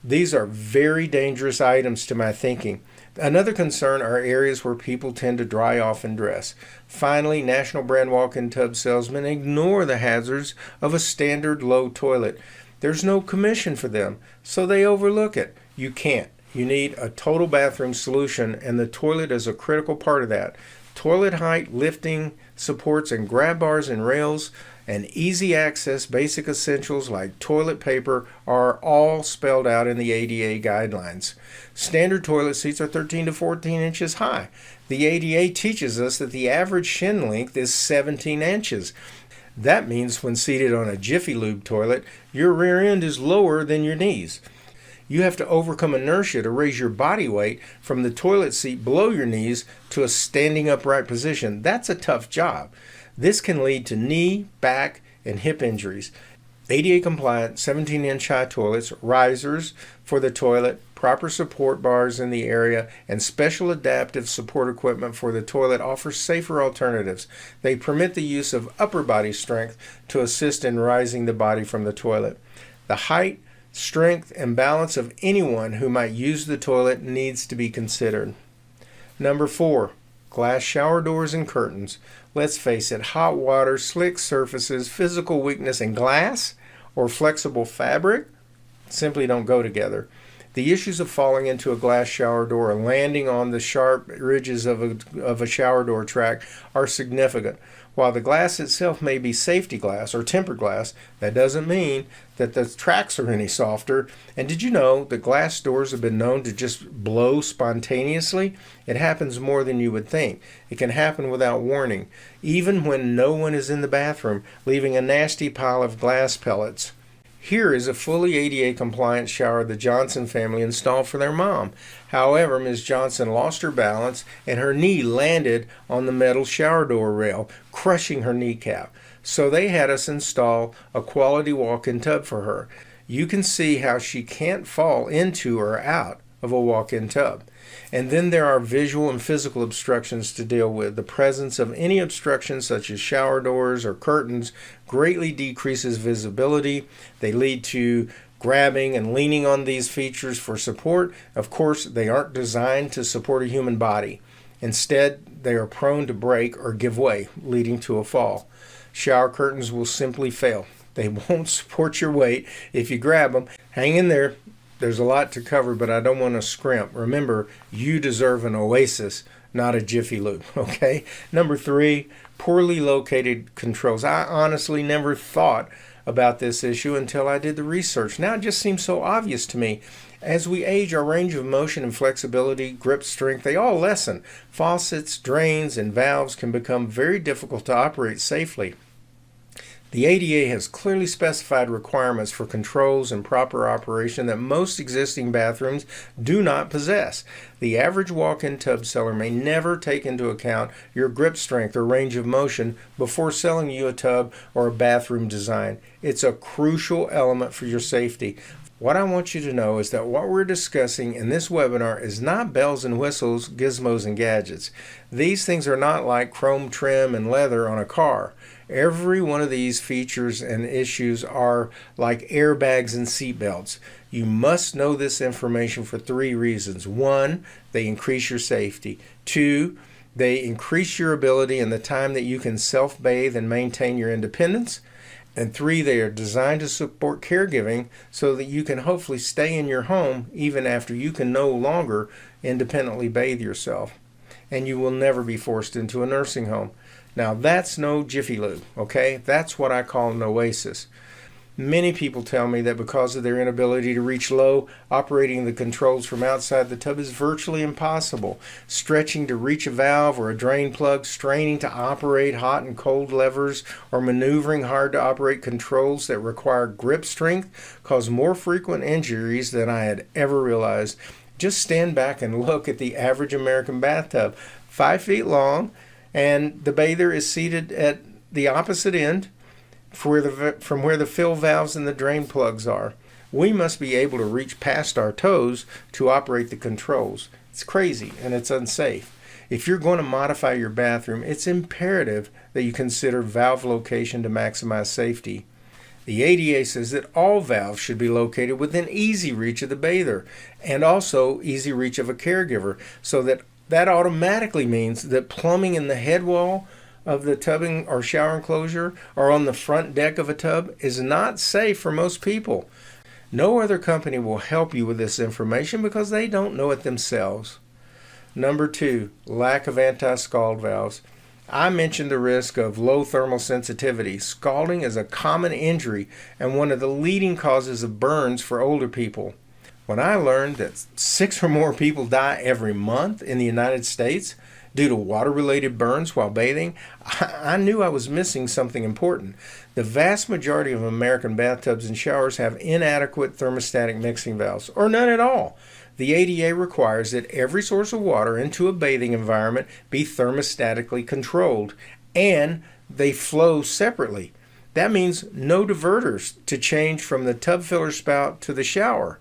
These are very dangerous items to my thinking. Another concern are areas where people tend to dry off and dress. Finally, national brand walk-in tub salesmen ignore the hazards of a standard low toilet. There's no commission for them, so they overlook it. You can't. You need a total bathroom solution, and the toilet is a critical part of that. Toilet height, lifting, supports, and grab bars and rails, and easy access basic essentials like toilet paper are all spelled out in the ADA guidelines. Standard toilet seats are 13 to 14 inches high. The ADA teaches us that the average shin length is 17 inches. That means when seated on a Jiffy Lube toilet, your rear end is lower than your knees. You have to overcome inertia to raise your body weight from the toilet seat below your knees to a standing upright position. That's a tough job. This can lead to knee, back, and hip injuries. ADA compliant 17-inch high toilets, risers for the toilet, proper support bars in the area, and special adaptive support equipment for the toilet offer safer alternatives. They permit the use of upper body strength to assist in rising the body from the toilet. The height, strength, and balance of anyone who might use the toilet needs to be considered. Number 4, glass shower doors and curtains. Let's face it, hot water, slick surfaces, physical weakness, and glass or flexible fabric simply don't go together. The issues of falling into a glass shower door or landing on the sharp ridges of a shower door track are significant. While the glass itself may be safety glass or tempered glass, that doesn't mean that the tracks are any softer. And did you know that glass doors have been known to just blow spontaneously? It happens more than you would think. It can happen without warning, even when no one is in the bathroom, leaving a nasty pile of glass pellets. Here is a fully ADA compliant shower the Johnson family installed for their mom. However, Ms. Johnson lost her balance and her knee landed on the metal shower door rail, crushing her kneecap. So they had us install a quality walk-in tub for her. You can see how she can't fall into or out of a walk-in tub. And then there are visual and physical obstructions to deal with. The presence of any obstruction, such as shower doors or curtains, greatly decreases visibility. They lead to grabbing and leaning on these features for support. Of course, they aren't designed to support a human body. Instead, they are prone to break or give way, leading to a fall. Shower curtains will simply fail. They won't support your weight if you grab them. Hang in there. There's a lot to cover, but I don't want to scrimp. Remember, you deserve an oasis, not a Jiffy Lube, okay? Number 3, poorly located controls. I honestly never thought about this issue until I did the research. Now it just seems so obvious to me. As we age, our range of motion and flexibility, grip strength, they all lessen. Faucets, drains, and valves can become very difficult to operate safely. The ADA has clearly specified requirements for controls and proper operation that most existing bathrooms do not possess. The average walk-in tub seller may never take into account your grip strength or range of motion before selling you a tub or a bathroom design. It's a crucial element for your safety. What I want you to know is that what we're discussing in this webinar is not bells and whistles, gizmos and gadgets. These things are not like chrome trim and leather on a car. Every one of these features and issues are like airbags and seatbelts. You must know this information for 3 reasons. 1, they increase your safety. 2, they increase your ability and the time that you can self-bathe and maintain your independence. And 3, they are designed to support caregiving so that you can hopefully stay in your home even after you can no longer independently bathe yourself. And you will never be forced into a nursing home. Now that's no Jiffy Lube, okay? That's what I call an oasis. Many people tell me that because of their inability to reach low, operating the controls from outside the tub is virtually impossible. Stretching to reach a valve or a drain plug, straining to operate hot and cold levers, or maneuvering hard to operate controls that require grip strength cause more frequent injuries than I had ever realized. Just stand back and look at the average American bathtub. 5 feet long, and the bather is seated at the opposite end from where the fill valves and the drain plugs are. We must be able to reach past our toes to operate the controls. It's crazy and it's unsafe. If you're going to modify your bathroom, it's imperative that you consider valve location to maximize safety. The ADA says that all valves should be located within easy reach of the bather and also easy reach of a caregiver, so that automatically means that plumbing in the head wall of the tubbing or shower enclosure or on the front deck of a tub is not safe for most people. No other company will help you with this information because they don't know it themselves. Number 2, lack of anti-scald valves. I mentioned the risk of low thermal sensitivity. Scalding is a common injury and one of the leading causes of burns for older people. When I learned that 6 or more people die every month in the United States due to water-related burns while bathing, I knew I was missing something important. The vast majority of American bathtubs and showers have inadequate thermostatic mixing valves, or none at all. The ADA requires that every source of water into a bathing environment be thermostatically controlled, and they flow separately. That means no diverters to change from the tub filler spout to the shower.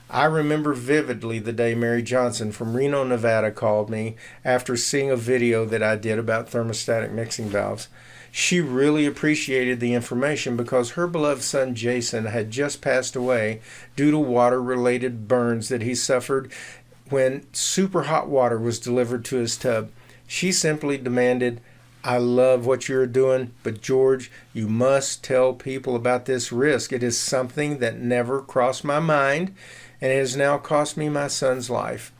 I remember vividly the day Mary Johnson from Reno, Nevada called me after seeing a video that I did about thermostatic mixing valves. She really appreciated the information because her beloved son Jason had just passed away due to water-related burns that he suffered when super hot water was delivered to his tub. She simply demanded, I love what you're doing, but George, you must tell people about this risk. It is something that never crossed my mind, and it has now cost me my son's life.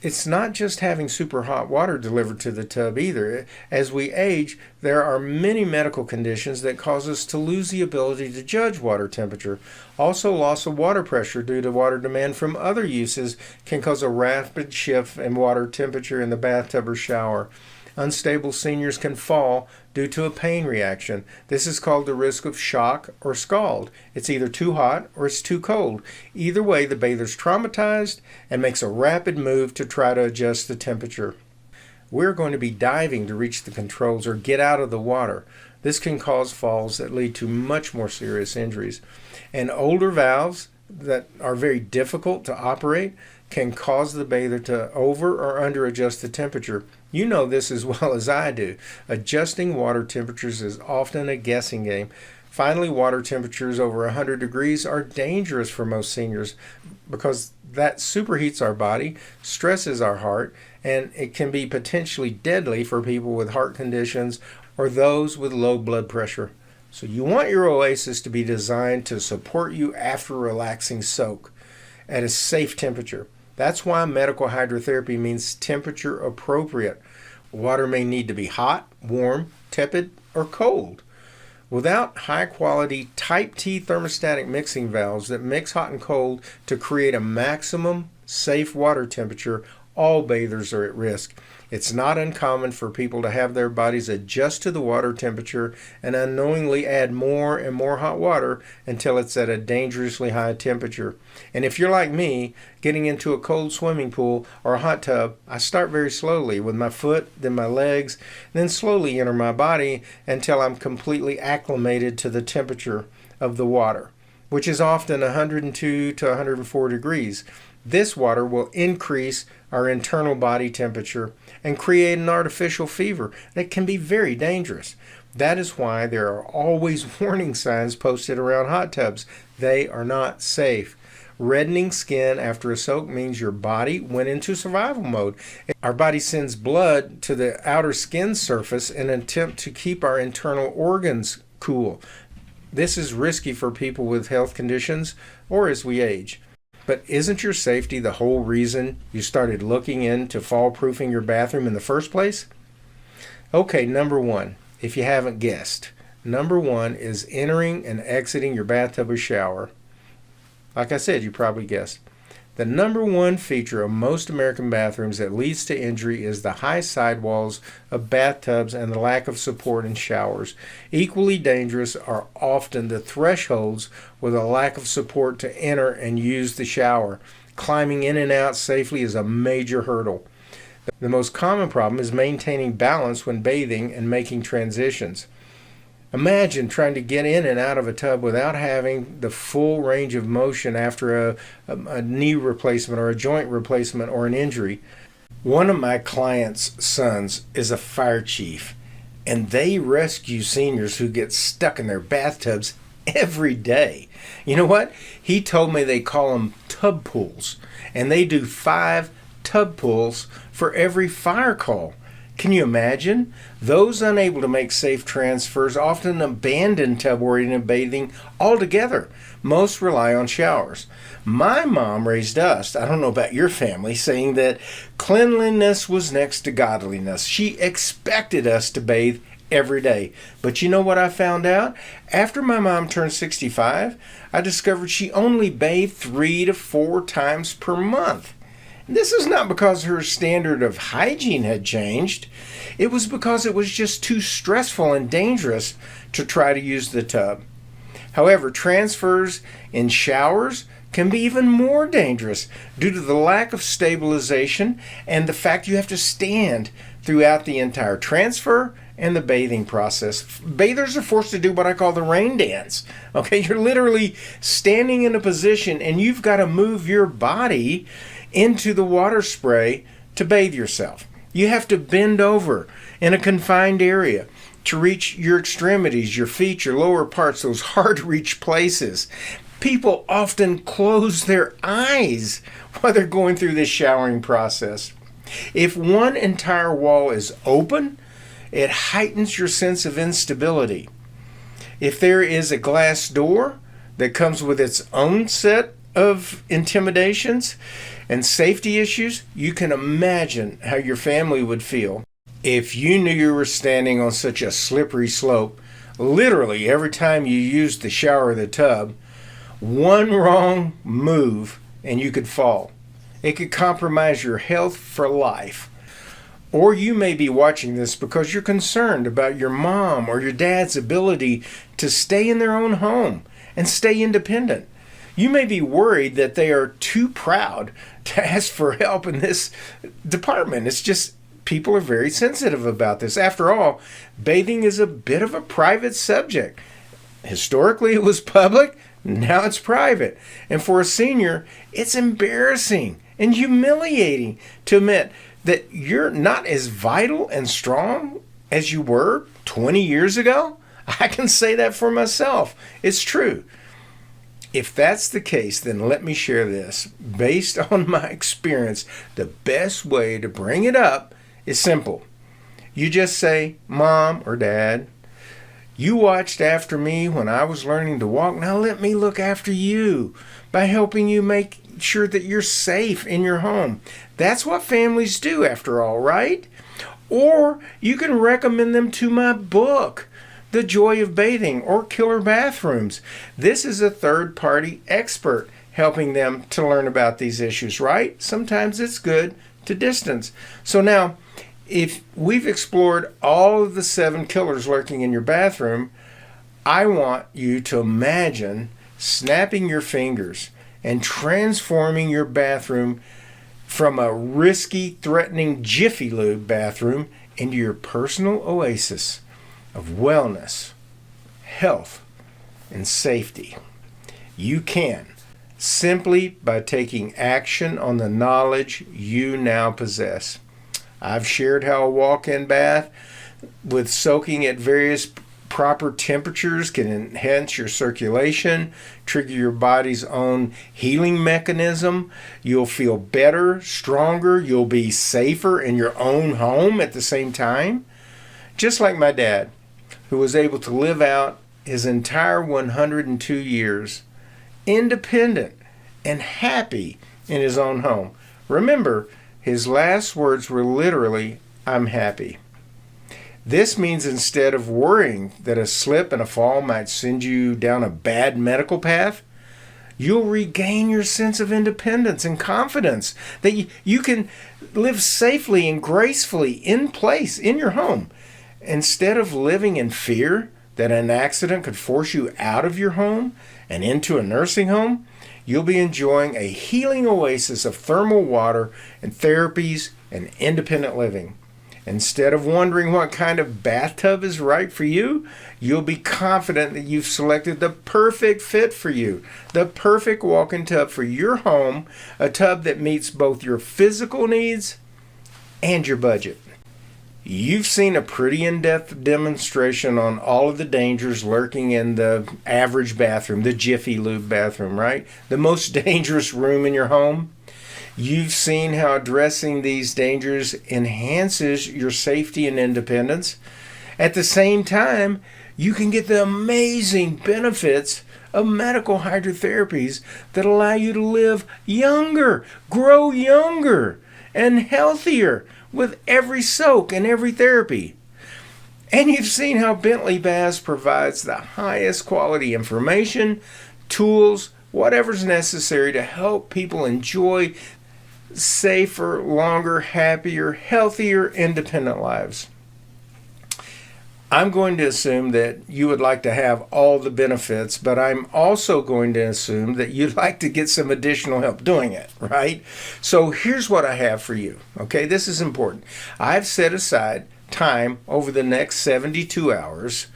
It's not just having super hot water delivered to the tub either. As we age, there are many medical conditions that cause us to lose the ability to judge water temperature. Also, loss of water pressure due to water demand from other uses can cause a rapid shift in water temperature in the bathtub or shower. Unstable seniors can fall due to a pain reaction. This is called the risk of shock or scald. It's either too hot or it's too cold. Either way, the bather's traumatized and makes a rapid move to try to adjust the temperature. We're going to be diving to reach the controls or get out of the water. This can cause falls that lead to much more serious injuries. And older valves that are very difficult to operate can cause the bather to over or under adjust the temperature. You know this as well as I do. Adjusting water temperatures is often a guessing game. Finally, water temperatures over 100 degrees are dangerous for most seniors because that superheats our body, stresses our heart, and it can be potentially deadly for people with heart conditions or those with low blood pressure. So you want your oasis to be designed to support you after a relaxing soak at a safe temperature. That's why medical hydrotherapy means temperature appropriate. Water may need to be hot, warm, tepid, or cold. Without high-quality Type T thermostatic mixing valves that mix hot and cold to create a maximum safe water temperature, all bathers are at risk. It's not uncommon for people to have their bodies adjust to the water temperature and unknowingly add more and more hot water until it's at a dangerously high temperature. And if you're like me, getting into a cold swimming pool or a hot tub, I start very slowly with my foot, then my legs, then slowly enter my body until I'm completely acclimated to the temperature of the water, which is often 102 to 104 degrees. This water will increase our internal body temperature and create an artificial fever that can be very dangerous. That is why there are always warning signs posted around hot tubs. They are not safe. Reddening skin after a soak means your body went into survival mode. Our body sends blood to the outer skin surface in an attempt to keep our internal organs cool. This is risky for people with health conditions or as we age. But isn't your safety the whole reason you started looking into fall-proofing your bathroom in the first place? Okay, number one, if you haven't guessed, number one is entering and exiting your bathtub or shower. Like I said, you probably guessed. The number one feature of most American bathrooms that leads to injury is the high sidewalls of bathtubs and the lack of support in showers. Equally dangerous are often the thresholds with a lack of support to enter and use the shower. Climbing in and out safely is a major hurdle. The most common problem is maintaining balance when bathing and making transitions. Imagine trying to get in and out of a tub without having the full range of motion after a knee replacement or a joint replacement or an injury. One of my clients' sons is a fire chief, and they rescue seniors who get stuck in their bathtubs every day. You know what? He told me they call them tub pulls, and they do 5 tub pulls for every fire call. Can you imagine? Those unable to make safe transfers often abandon tub-oriented bathing altogether. Most rely on showers. My mom raised us, I don't know about your family, saying that cleanliness was next to godliness. She expected us to bathe every day. But you know what I found out? After my mom turned 65, I discovered she only bathed 3 to 4 times per month. This is not because her standard of hygiene had changed. It was because it was just too stressful and dangerous to try to use the tub. However, transfers in showers can be even more dangerous due to the lack of stabilization and the fact you have to stand throughout the entire transfer and the bathing process. Bathers are forced to do what I call the rain dance. Okay, you're literally standing in a position and you've got to move your body into the water spray to bathe yourself. You have to bend over in a confined area to reach your extremities, your feet, your lower parts, those hard to reach places. People often close their eyes while they're going through this showering process. If one entire wall is open, it heightens your sense of instability. If there is a glass door that comes with its own set of intimidations and safety issues, you can imagine how your family would feel if you knew you were standing on such a slippery slope. Literally, every time you used the shower or the tub, one wrong move and you could fall. It could compromise your health for life. Or you may be watching this because you're concerned about your mom or your dad's ability to stay in their own home and stay independent. You may be worried that they are too proud to ask for help in this department. It's just people are very sensitive about this. After all, bathing is a bit of a private subject. Historically, it was public. Now it's private. And for a senior, it's embarrassing and humiliating to admit that you're not as vital and strong as you were 20 years ago. I can say that for myself. It's true. If that's the case, then let me share this. Based on my experience, the best way to bring it up is simple. You just say, Mom or Dad, you watched after me when I was learning to walk. Now let me look after you by helping you make sure that you're safe in your home. That's what families do, after all, right? Or you can recommend them to my book, The Joy of Bathing, or Killer Bathrooms. This is a third-party expert helping them to learn about these issues, right? Sometimes it's good to distance. So now, if we've explored all of the 7 killers lurking in your bathroom, I want you to imagine snapping your fingers and transforming your bathroom from a risky, threatening Jiffy Lube bathroom into your personal oasis of wellness, health, and safety. You can, simply by taking action on the knowledge you now possess. I've shared how a walk-in bath with soaking at various proper temperatures can enhance your circulation, trigger your body's own healing mechanism. You'll feel better, stronger. You'll be safer in your own home at the same time. Just like my dad, who was able to live out his entire 102 years independent and happy in his own home. Remember, his last words were literally, I'm happy. This means instead of worrying that a slip and a fall might send you down a bad medical path, you'll regain your sense of independence and confidence that you can live safely and gracefully in place in your home. Instead of living in fear that an accident could force you out of your home and into a nursing home, you'll be enjoying a healing oasis of thermal water and therapies and independent living. Instead of wondering what kind of bathtub is right for you, you'll be confident that you've selected the perfect fit for you, the perfect walk-in tub for your home, a tub that meets both your physical needs and your budget. You've seen a pretty in-depth demonstration on all of the dangers lurking in the average bathroom, the Jiffy Lube bathroom, right? The most dangerous room in your home. You've seen how addressing these dangers enhances your safety and independence. At the same time, you can get the amazing benefits of medical hydrotherapies that allow you to live younger, grow younger, and healthier with every soak and every therapy. And you've seen how Bentley Baths provides the highest quality information, tools, whatever's necessary to help people enjoy safer, longer, happier, healthier, independent lives. I'm going to assume that you would like to have all the benefits, but I'm also going to assume that you'd like to get some additional help doing it, right? So here's what I have for you, okay? This is important. I've set aside time over the next 72 hours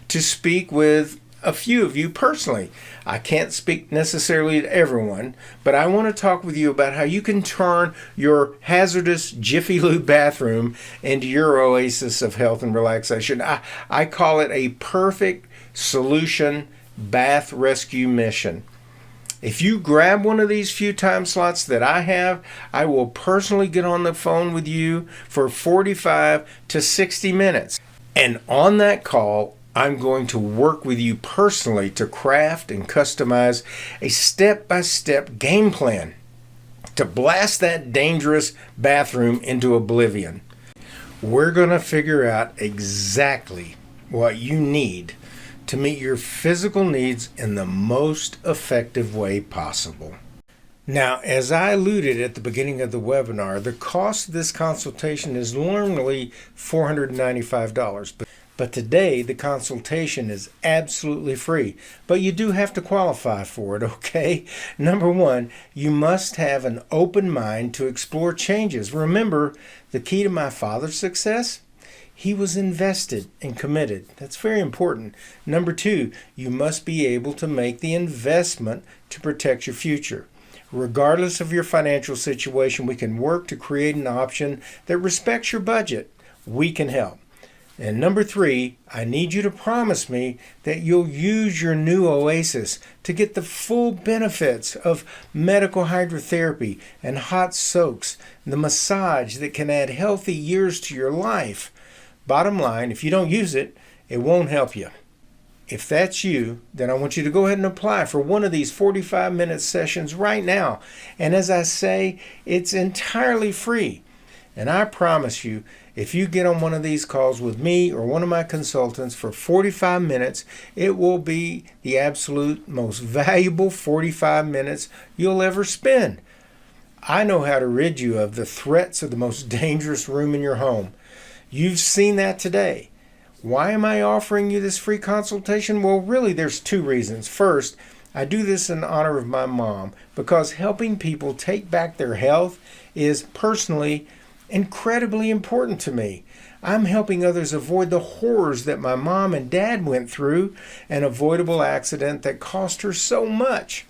to speak with a few of you personally. I can't speak necessarily to everyone, but I want to talk with you about how you can turn your hazardous Jiffy Lube bathroom into your oasis of health and relaxation. I call it a perfect solution bath rescue mission. If you grab one of these few time slots that I have, I will personally get on the phone with you for 45 to 60 minutes. And on that call, I'm going to work with you personally to craft and customize a step-by-step game plan to blast that dangerous bathroom into oblivion. We're going to figure out exactly what you need to meet your physical needs in the most effective way possible. Now, as I alluded at the beginning of the webinar, the cost of this consultation is normally $495. But today, the consultation is absolutely free. But you do have to qualify for it, okay? Number one, you must have an open mind to explore changes. Remember, the key to my father's success? He was invested and committed. That's very important. Number two, you must be able to make the investment to protect your future. Regardless of your financial situation, we can work to create an option that respects your budget. We can help. And number three, I need you to promise me that you'll use your new oasis to get the full benefits of medical hydrotherapy and hot soaks, the massage that can add healthy years to your life. Bottom line, if you don't use it, it won't help you. If that's you, then I want you to go ahead and apply for one of these 45-minute sessions right now. And as I say, it's entirely free. And I promise you, if you get on one of these calls with me or one of my consultants for 45 minutes, it will be the absolute most valuable 45 minutes you'll ever spend. I know how to rid you of the threats of the most dangerous room in your home. You've seen that today. Why am I offering you this free consultation? Well, really, there's two reasons. First, I do this in honor of my mom because helping people take back their health is personally incredibly important to me. I'm helping others avoid the horrors that my mom and dad went through, an avoidable accident that cost her so much.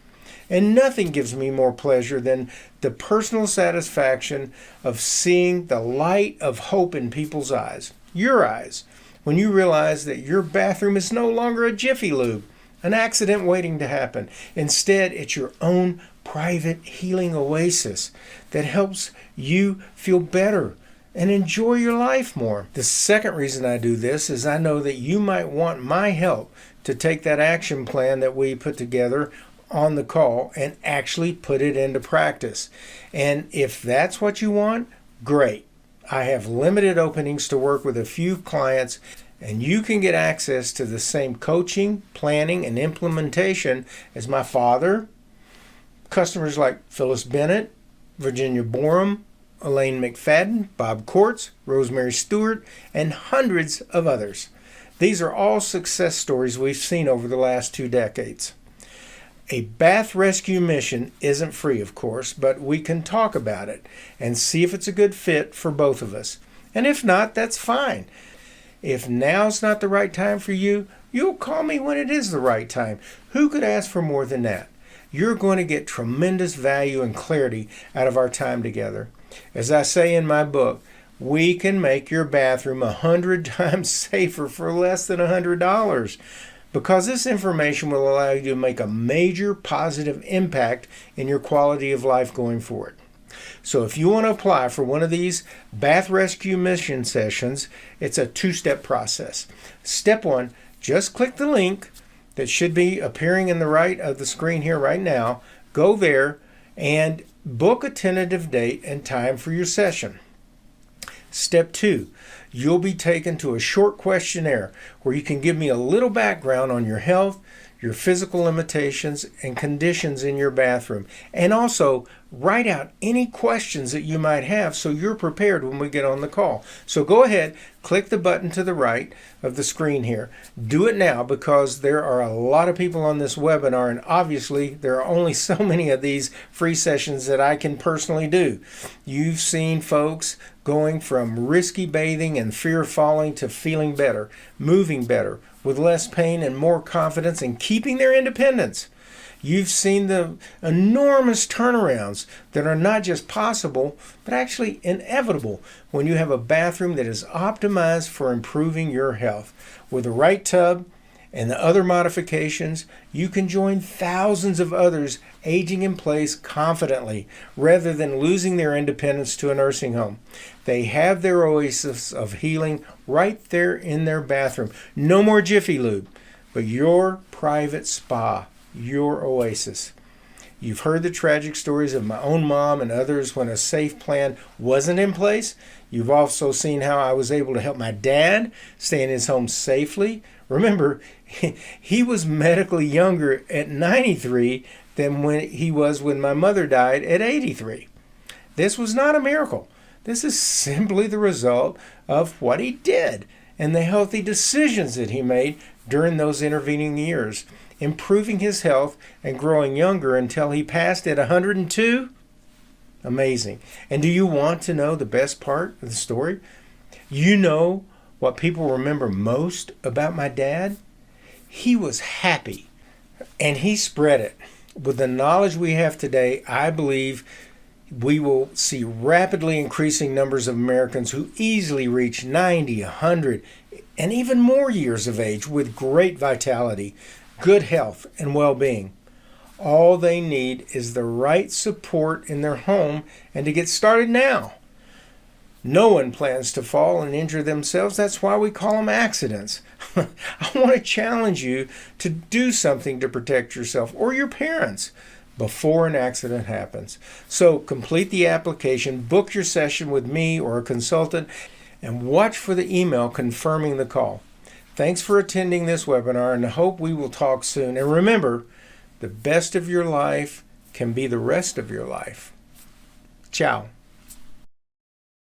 And nothing gives me more pleasure than the personal satisfaction of seeing the light of hope in people's eyes, your eyes, when you realize that your bathroom is no longer a Jiffy Lube, an accident waiting to happen. Instead, it's your own private healing oasis that helps you feel better and enjoy your life more. The second reason I do this is I know that you might want my help to take that action plan that we put together on the call and actually put it into practice. And if that's what you want, great. I have limited openings to work with a few clients, and you can get access to the same coaching, planning, and implementation as my father, customers like Phyllis Bennett, Virginia Borum, Elaine McFadden, Bob Quartz, Rosemary Stewart, and hundreds of others. These are all success stories we've seen over the last 2 decades. A bath rescue mission isn't free, of course, but we can talk about it and see if it's a good fit for both of us. And if not, that's fine. If now's not the right time for you, you'll call me when it is the right time. Who could ask for more than that? You're going to get tremendous value and clarity out of our time together. As I say in my book, we can make your bathroom 100 times safer for less than $100. Because this information will allow you to make a major positive impact in your quality of life going forward. So if you want to apply for one of these bath rescue mission sessions, it's a 2-step process. Step 1, just click the link that should be appearing in the right of the screen here right now. Go there and book a tentative date and time for your session. Step 2, you'll be taken to a short questionnaire where you can give me a little background on your health, your physical limitations, and conditions in your bathroom. And also, write out any questions that you might have so you're prepared when we get on the call. So go ahead, click the button to the right of the screen here. Do it now because there are a lot of people on this webinar, and obviously there are only so many of these free sessions that I can personally do. You've seen folks going from risky bathing and fear of falling to feeling better, moving better, with less pain and more confidence and keeping their independence. You've seen the enormous turnarounds that are not just possible, but actually inevitable when you have a bathroom that is optimized for improving your health with the right tub and the other modifications, you can join thousands of others aging in place confidently rather than losing their independence to a nursing home. They have their oasis of healing right there in their bathroom. No more Jiffy Lube, but your private spa, your oasis. You've heard the tragic stories of my own mom and others when a safe plan wasn't in place. You've also seen how I was able to help my dad stay in his home safely. Remember, he was medically younger at 93 than he was when my mother died at 83. This was not a miracle. This is simply the result of what he did and the healthy decisions that he made during those intervening years, improving his health and growing younger until he passed at 102. Amazing. And do you want to know the best part of the story? You know what people remember most about my dad? He was happy, and he spread it. With the knowledge we have today, I believe we will see rapidly increasing numbers of Americans who easily reach 90, 100, and even more years of age with great vitality, good health, and well-being. All they need is the right support in their home and to get started now. No one plans to fall and injure themselves. That's why we call them accidents. I want to challenge you to do something to protect yourself or your parents before an accident happens. So complete the application, book your session with me or a consultant, and watch for the email confirming the call. Thanks for attending this webinar, and I hope we will talk soon. And remember, the best of your life can be the rest of your life. Ciao.